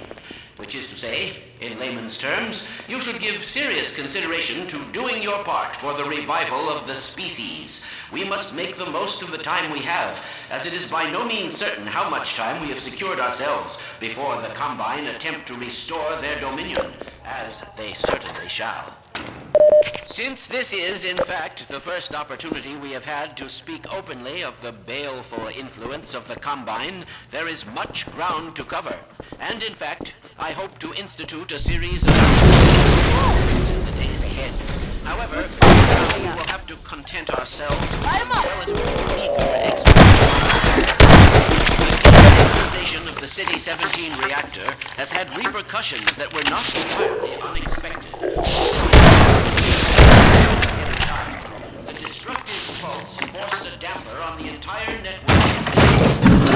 Which is to say, in layman's terms, you should give serious consideration to doing your part for the revival of the species. We must make the most of the time we have, as it is by no means certain how much time we have secured ourselves before the Combine attempt to restore their dominion, as they certainly shall. Since this is, in fact, the first opportunity we have had to speak openly of the baleful influence of the Combine, there is much ground to cover. And in fact, I hope to institute a series of in the days ahead. However, now we will have to content ourselves with relatively meager explanation. The utilization of the City 17 reactor has had repercussions that were not entirely unexpected. The destructive pulse forced a damper on the entire network.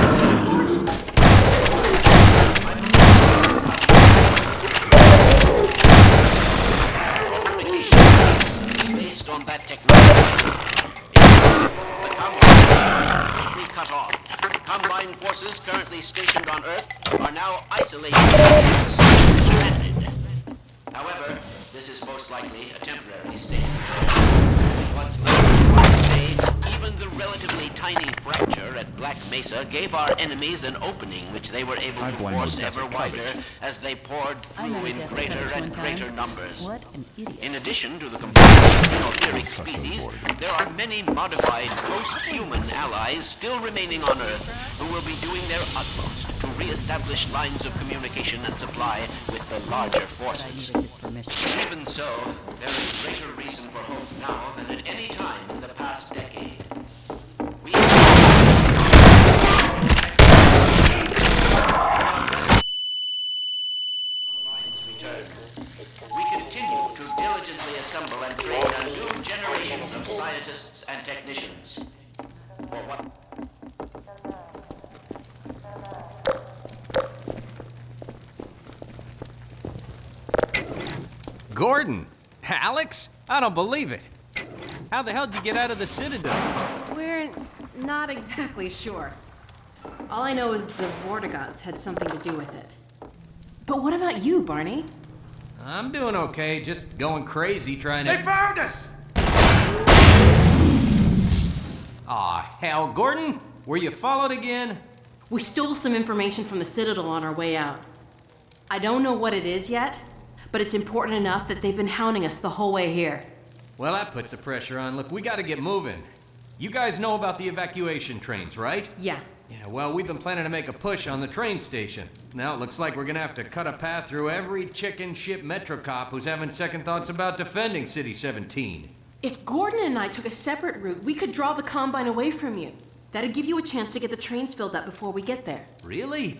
forces currently stationed on Earth are now isolated and stranded. However, this is most likely a temporary state. Once stay, even the relatively tiny fracture at Black Mesa gave our enemies an opening which they were able to force ever wider as they poured through in greater and greater numbers. What an idiot. In addition to the completely xenotheric species, there are many modified post-human allies still remaining on Earth who will be doing their utmost to re-establish lines of communication and supply with the larger forces. Even so, there is greater reason for hope now than at any time in the past decade. We continue to diligently assemble and train a new generation of scientists and technicians. For what? Gordon! Alex? I don't believe it. How the hell did you get out of the Citadel? We're not exactly sure. All I know is the Vortigots had something to do with it. But what about you, Barney? I'm doing okay, just going crazy trying to... They found us! Aw, hell, Gordon! Were you followed again? We stole some information from the Citadel on our way out. I don't know what it is yet, but it's important enough that they've been hounding us the whole way here. Well, that puts the pressure on. Look, we gotta get moving. You guys know about the evacuation trains, right? Yeah. Yeah, well, we've been planning to make a push on the train station. Now it looks like we're gonna have to cut a path through every chicken ship Metro cop who's having second thoughts about defending City 17. If Gordon and I took a separate route, we could draw the Combine away from you. That'd give you a chance to get the trains filled up before we get there. Really?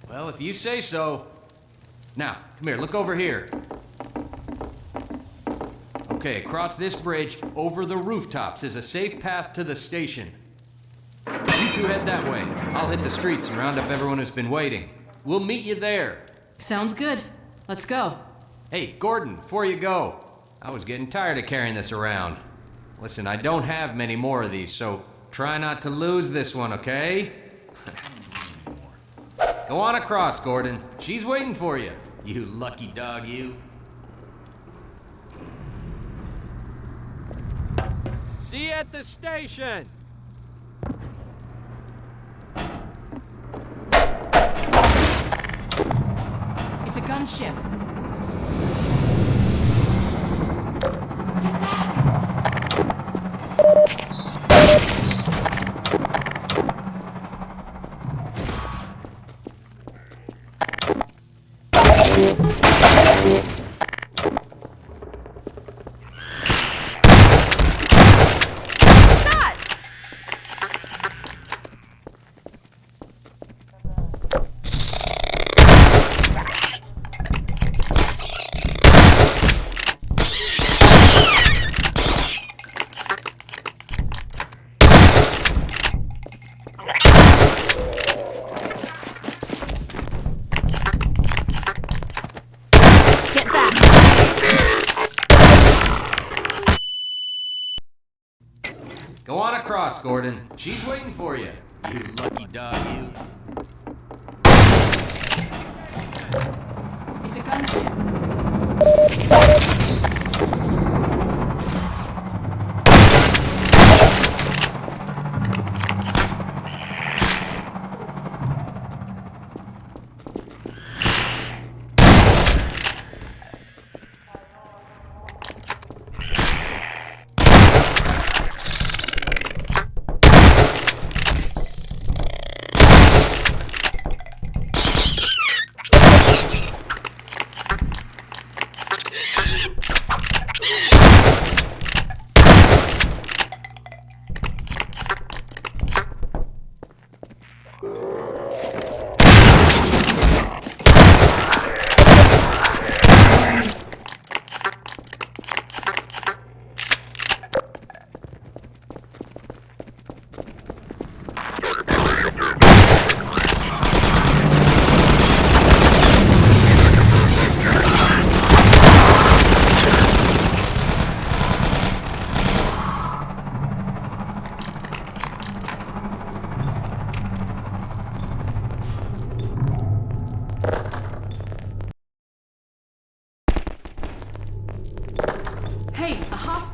Well, if you say so. Now, come here, look over here. Okay, across this bridge, over the rooftops, is a safe path to the station. You two head that way. I'll hit the streets and round up everyone who's been waiting. We'll meet you there. Sounds good. Let's go. Hey, Gordon, before you go, I was getting tired of carrying this around. Listen, I don't have many more of these, so try not to lose this one, okay? Go on across, Gordon. She's waiting for you. You lucky dog, you. See you at the station. It's a gunship. Go on across, Gordon. She's waiting for you. You lucky dog, you. It's a gunship.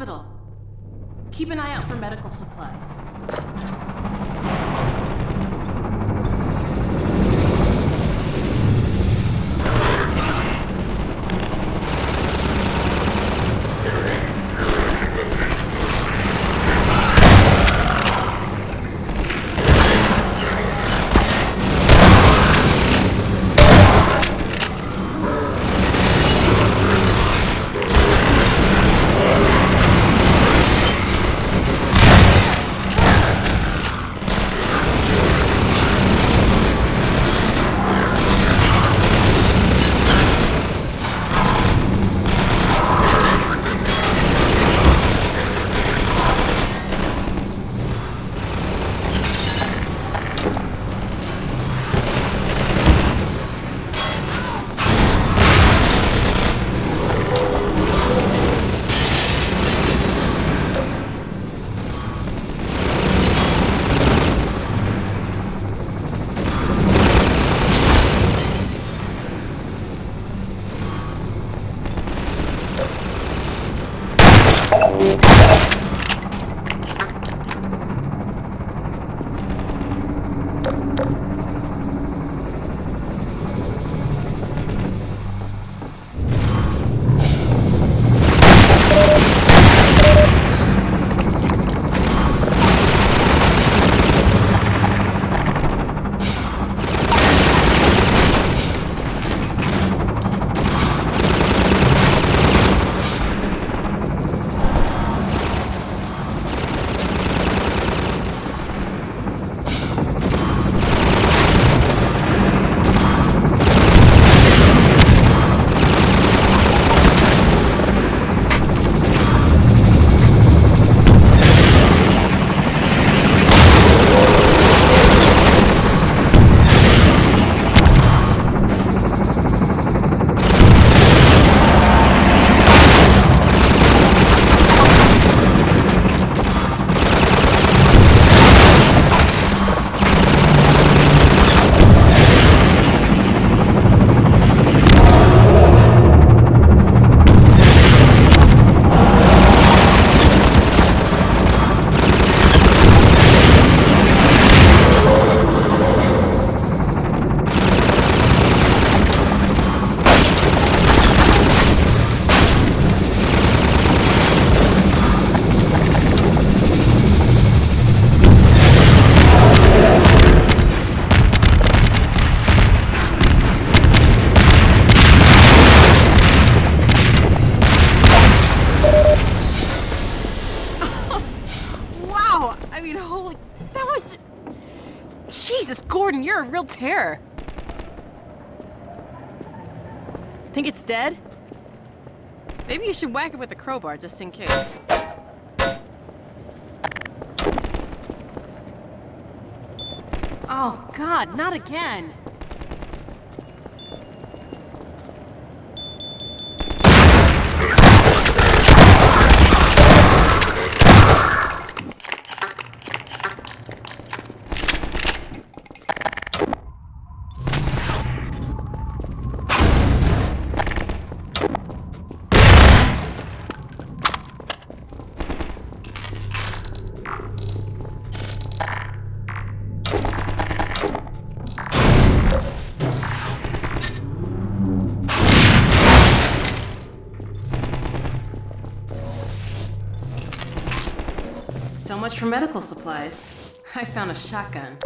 hospital. Keep an eye out for medical supplies. Gordon, you're a real terror. Think it's dead? Maybe you should whack it with a crowbar just in case. Oh, God, not again. So much for medical supplies. I found a shotgun.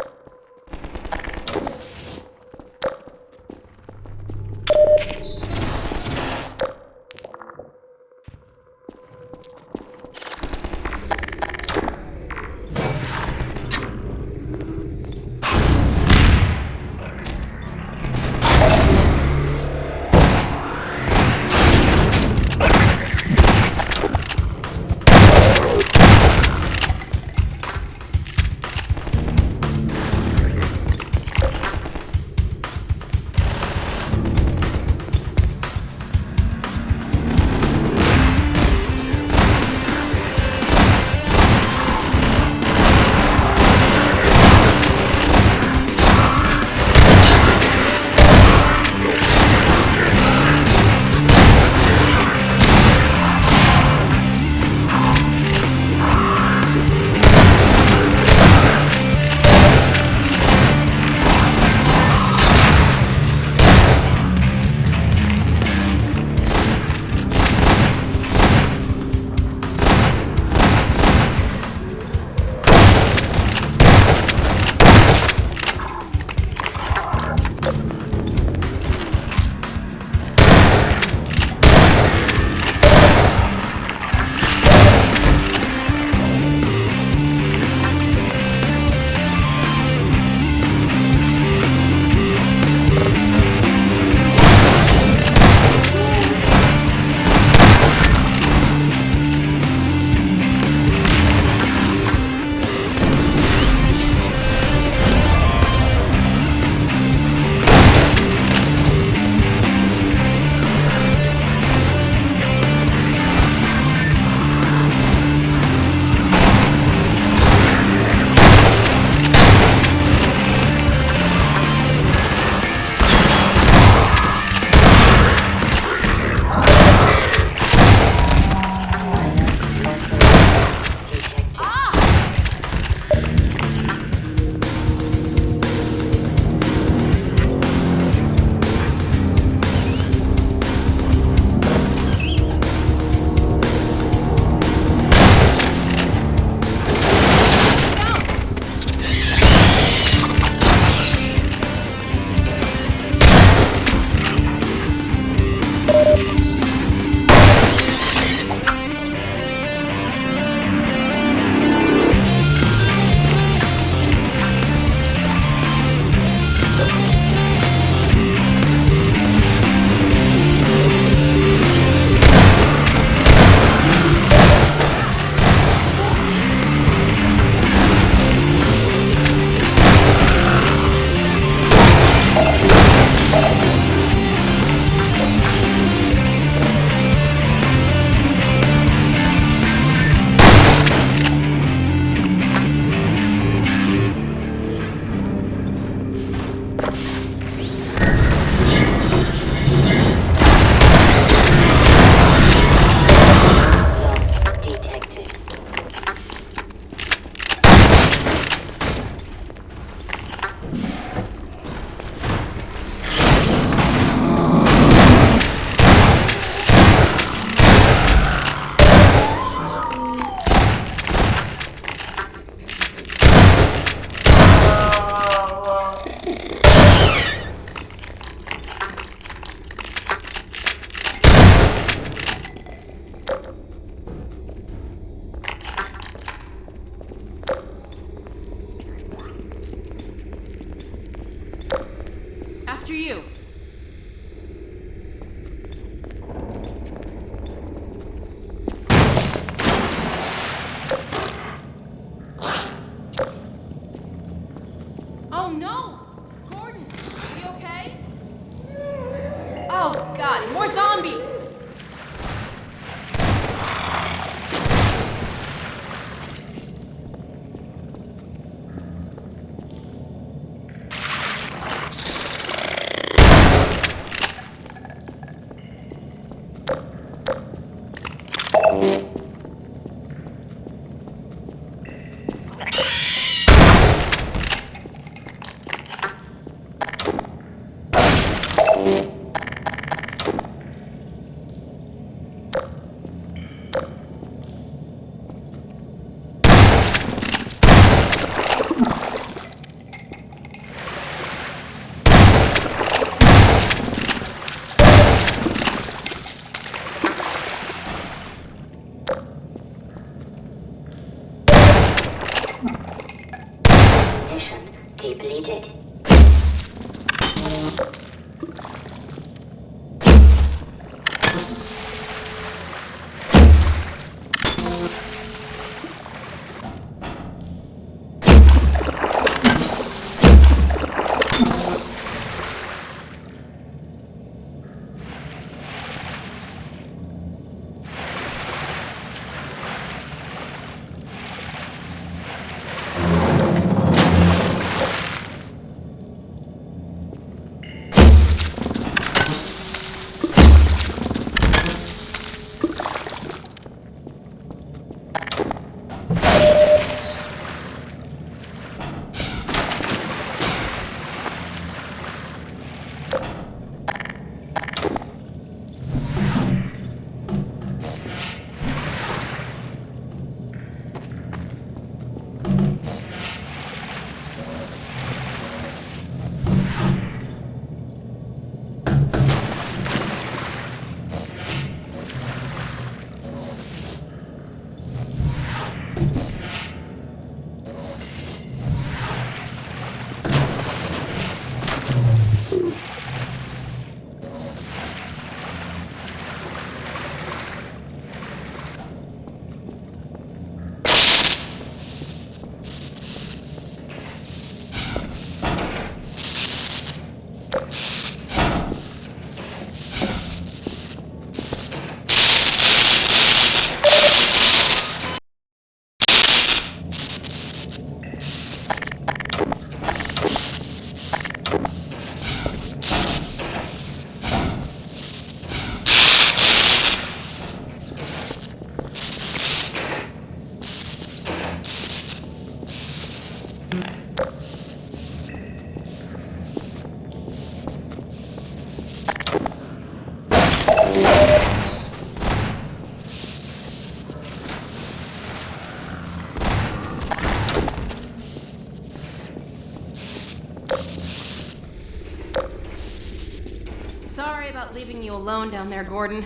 Sorry about leaving you alone down there, Gordon.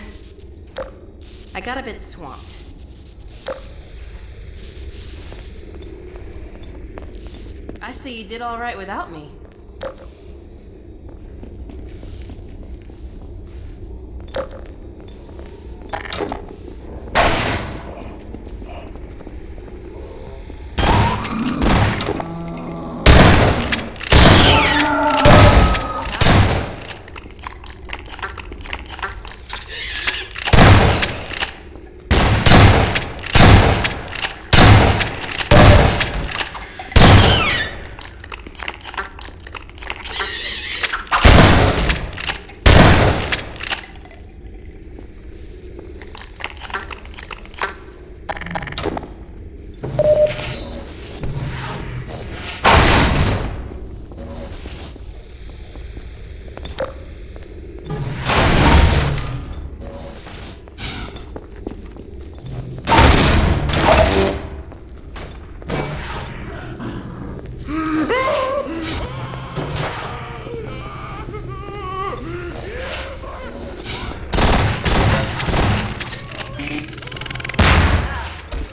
I got a bit swamped. I see you did all right without me.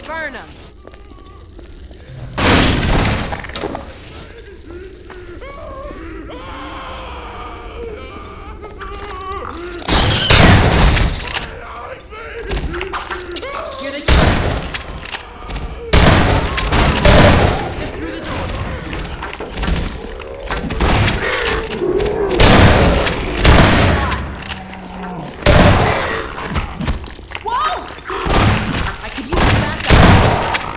Burn 'em. Here they come. Get through the door. Whoa! I could use some backup.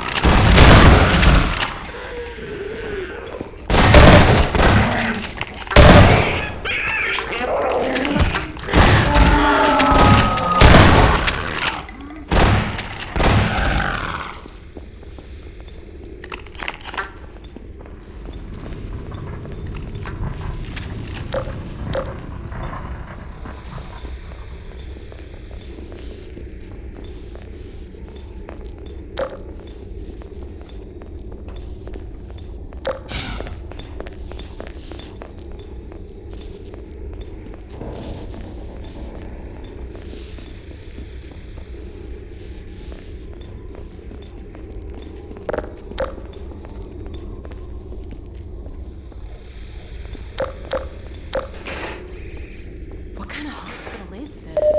What kind of hospital is this?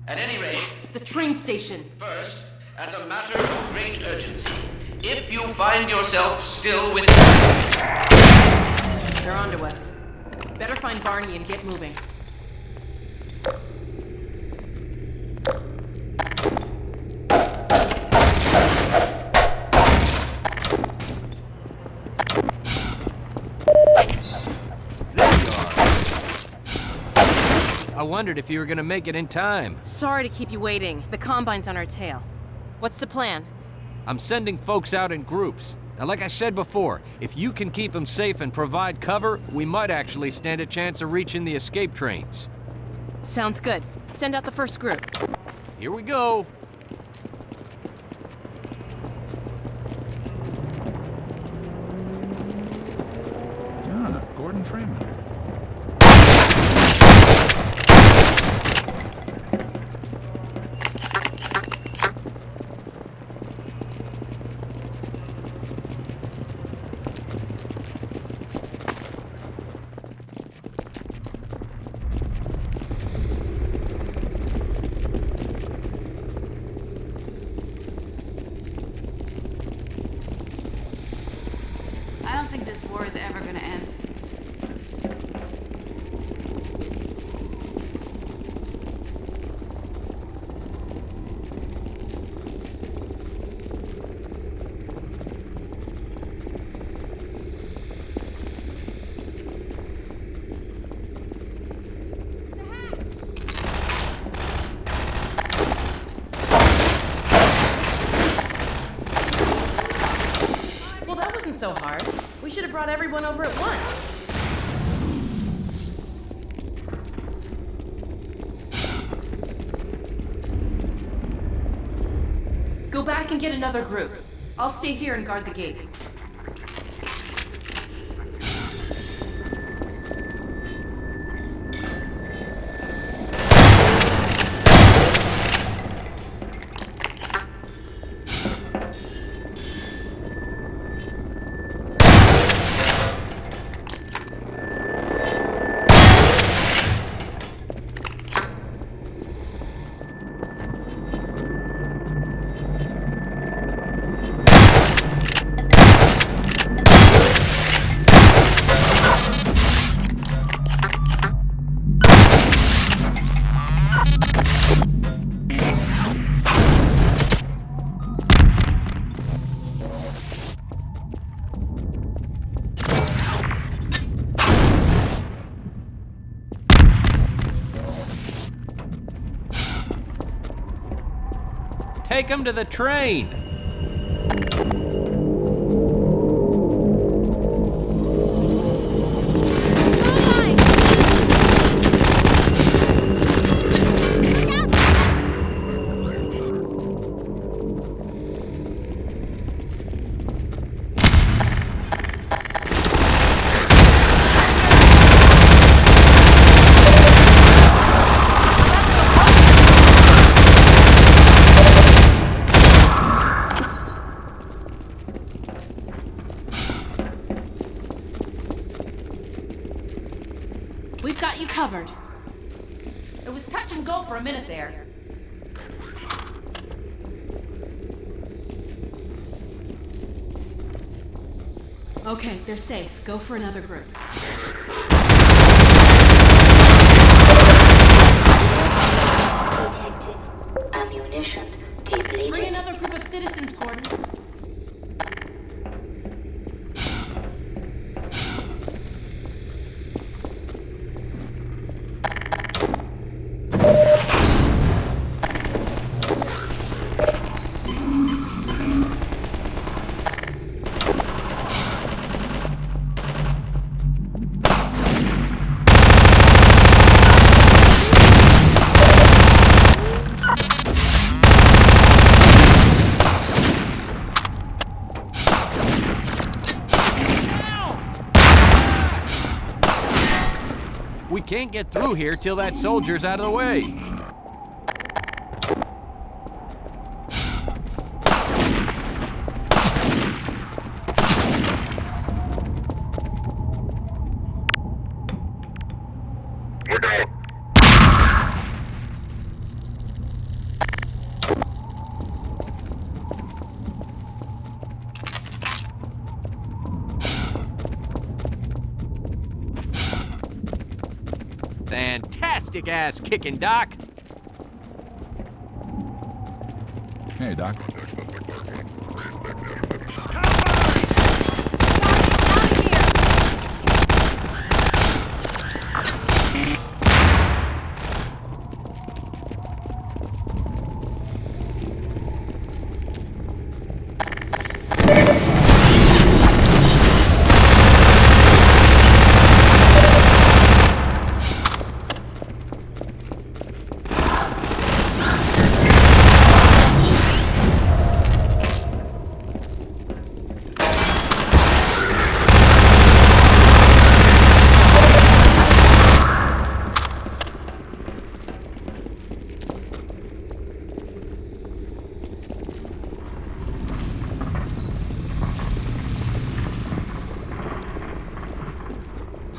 At any rate, The train station. first, as a matter of great urgency, if you find yourself still with... They're onto us. Better find Barney and get moving. I wondered if you were gonna make it in time. Sorry to keep you waiting. The Combine's on our tail. What's the plan? I'm sending folks out in groups. Now, like I said before, if you can keep them safe and provide cover, we might actually stand a chance of reaching the escape trains. Sounds good. Send out the first group. Here we go. Ah, Gordon Freeman. I don't think this war is ever gonna end. Well, that wasn't so hard. We should have brought everyone over at once. Go back and get another group. I'll stay here and guard the gate. Take them to the train. We've got you covered. It was touch and go for a minute there. Okay, they're safe. Go for another group. Detected. Ammunition depleted. Bring another group of citizens, Gordon. We can't get through here till that soldier's out of the way. Fantastic ass kicking, Doc. Hey, Doc.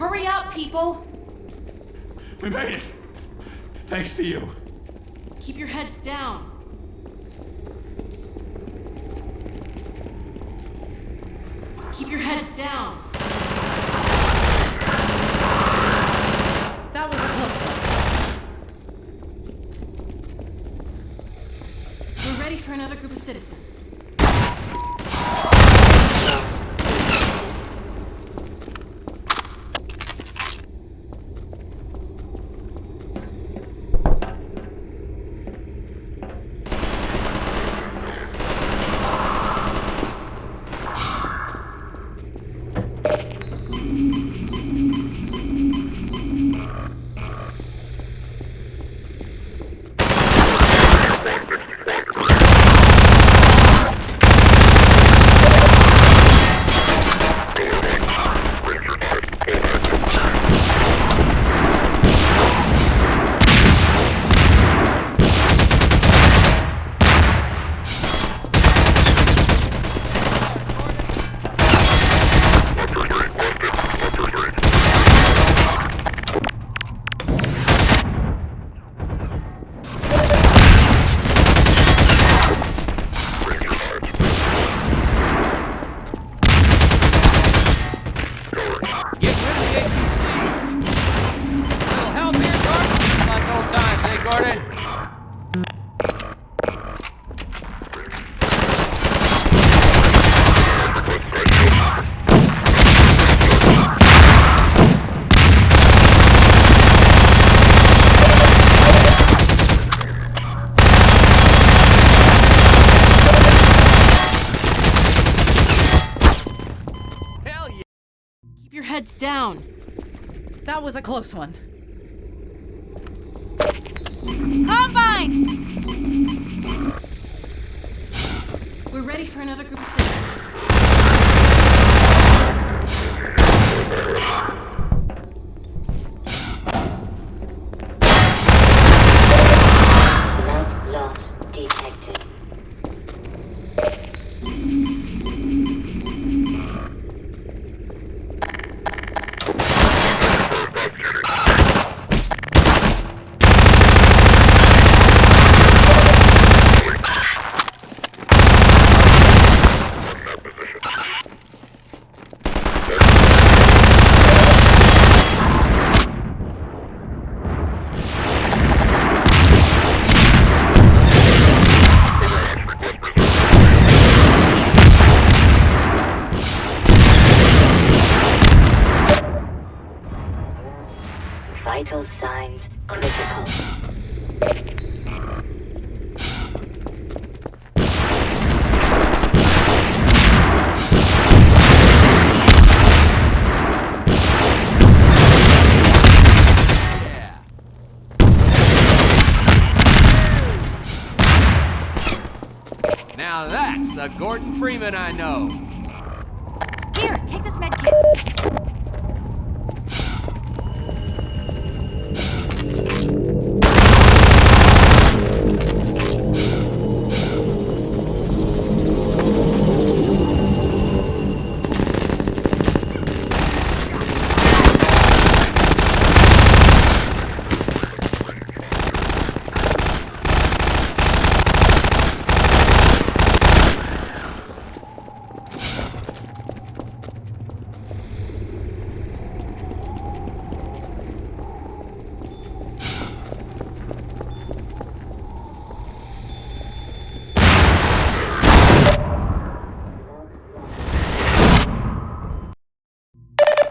Hurry up, people! We made it! Thanks to you. Keep your heads down. Keep your heads down. That was a close one. We're ready for another group of citizens. Keep your heads down. That was a close one. Combine! We're ready for another group of citizens. Blood loss detected. Vital signs critical. Now that's the Gordon Freeman I know. Here, take this med kit.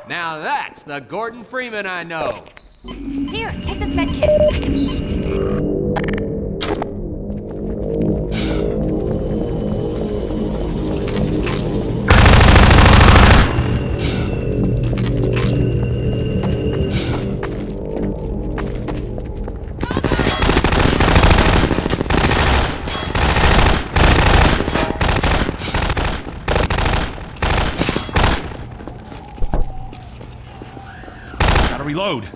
Now that's the Gordon Freeman I know. Here, take this med kit. Gotta reload.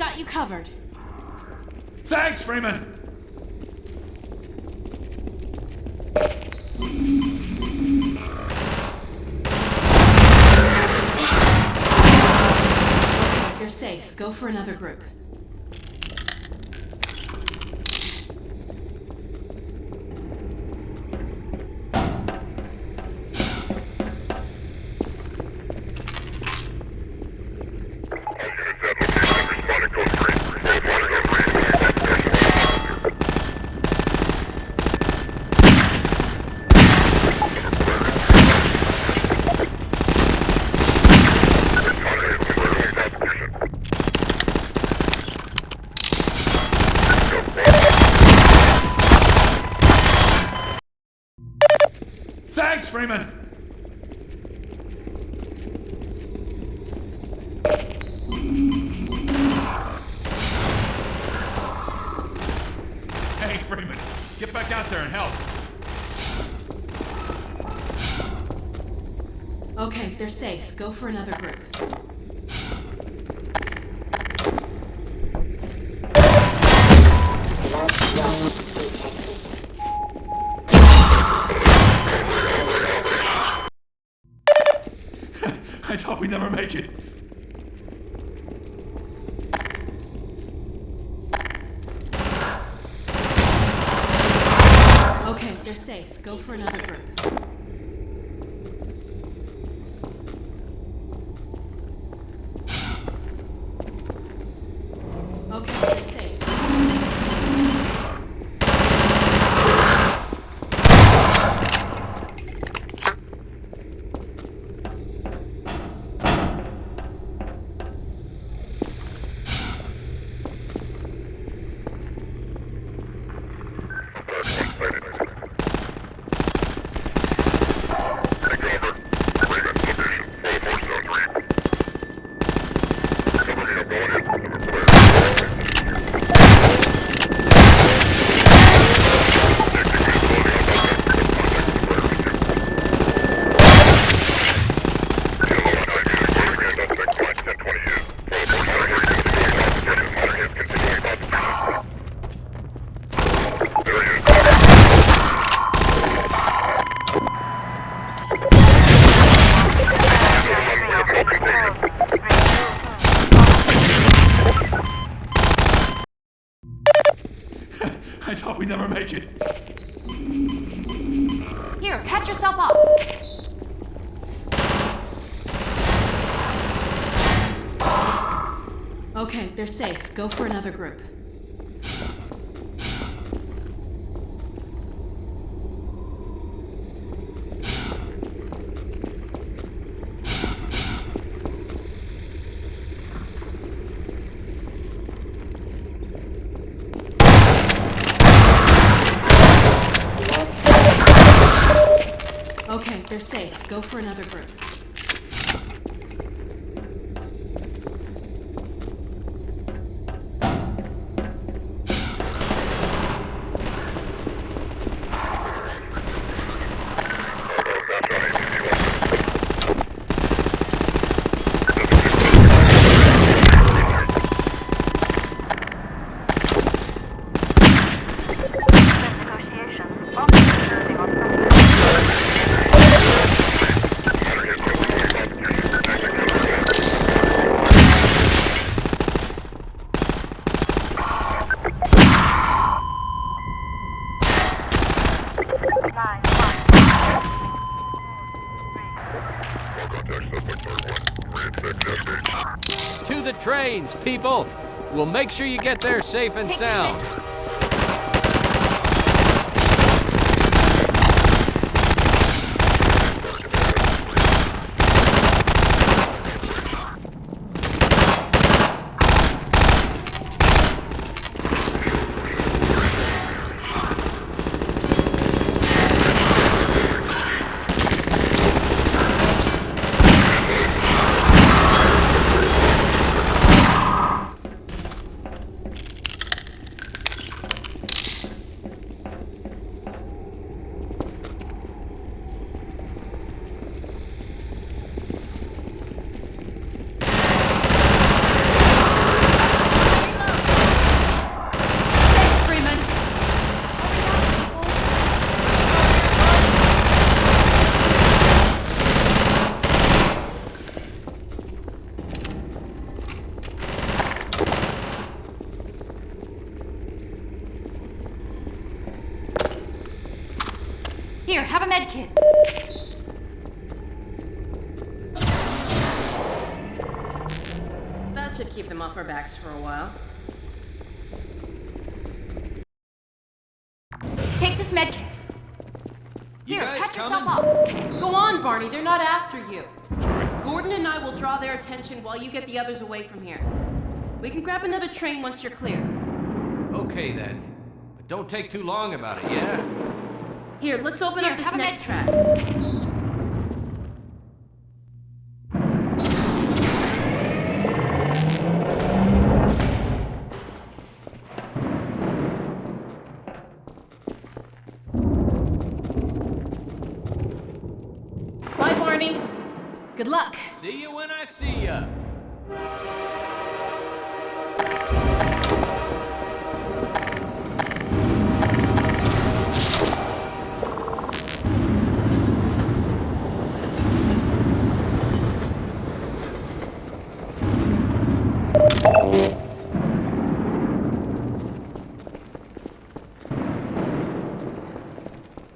got you covered. Thanks, Freeman! You're safe. Go for another group. Thanks, Freeman! Hey, Freeman, get back out there and help. Okay, they're safe. Go for another group. I thought we'd never make it. Okay, they're safe. Go for another group. Okay, they're safe. I thought we'd never make it. Here, patch yourself up. Okay, they're safe. Go for another group. Okay, they're safe. Go for another group. To the trains, people! We'll make sure you get there safe and sound. med kit. That should keep them off our backs for a while. Take this med kit. You Here, guys patch coming? yourself up. Go on, Barney. They're not after you. Gordon and I will draw their attention while you get the others away from here. We can grab another train once you're clear. Okay then. But don't take too long about it, yeah? Here, let's open Here, up this have a next med track. Bye, Barney. Good luck. See you when I see ya.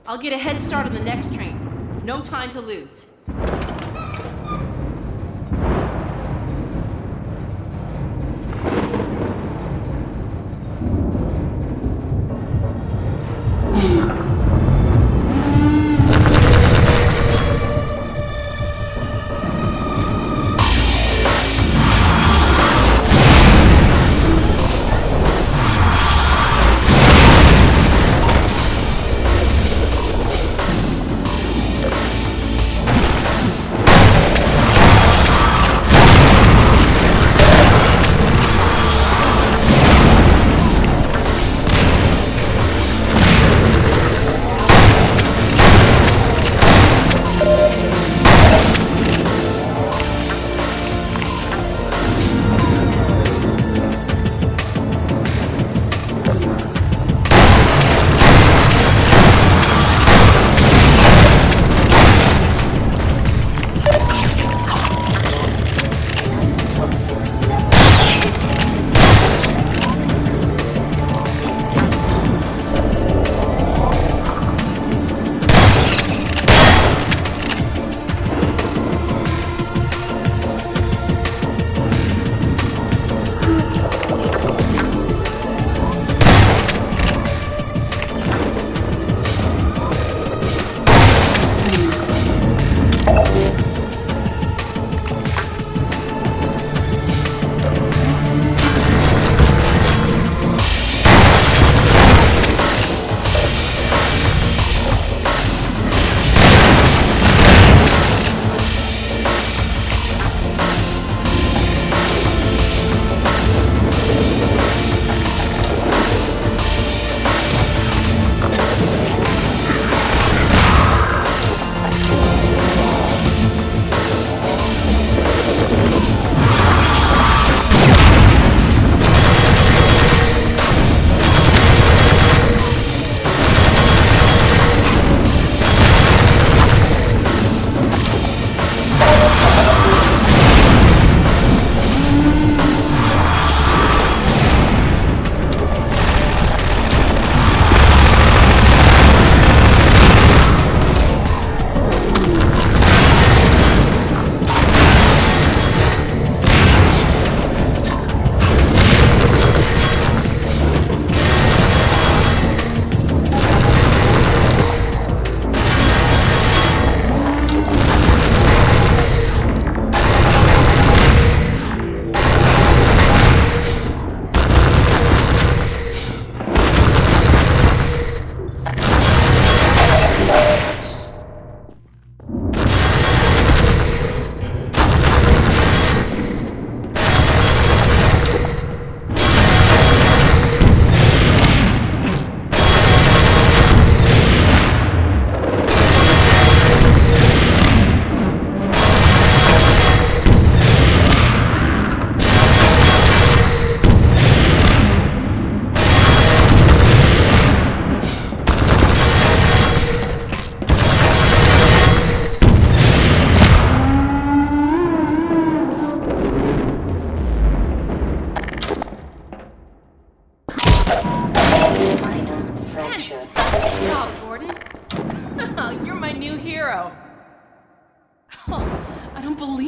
I'll get a head start on the next train. No time to lose.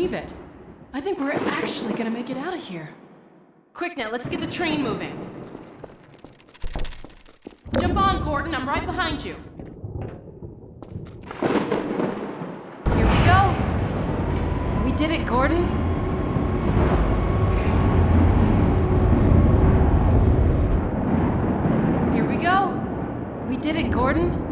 believe it. I think we're actually gonna make it out of here. Quick now, let's get the train moving. Jump on, Gordon. I'm right behind you. Here we go. We did it, Gordon. Here we go. We did it, Gordon.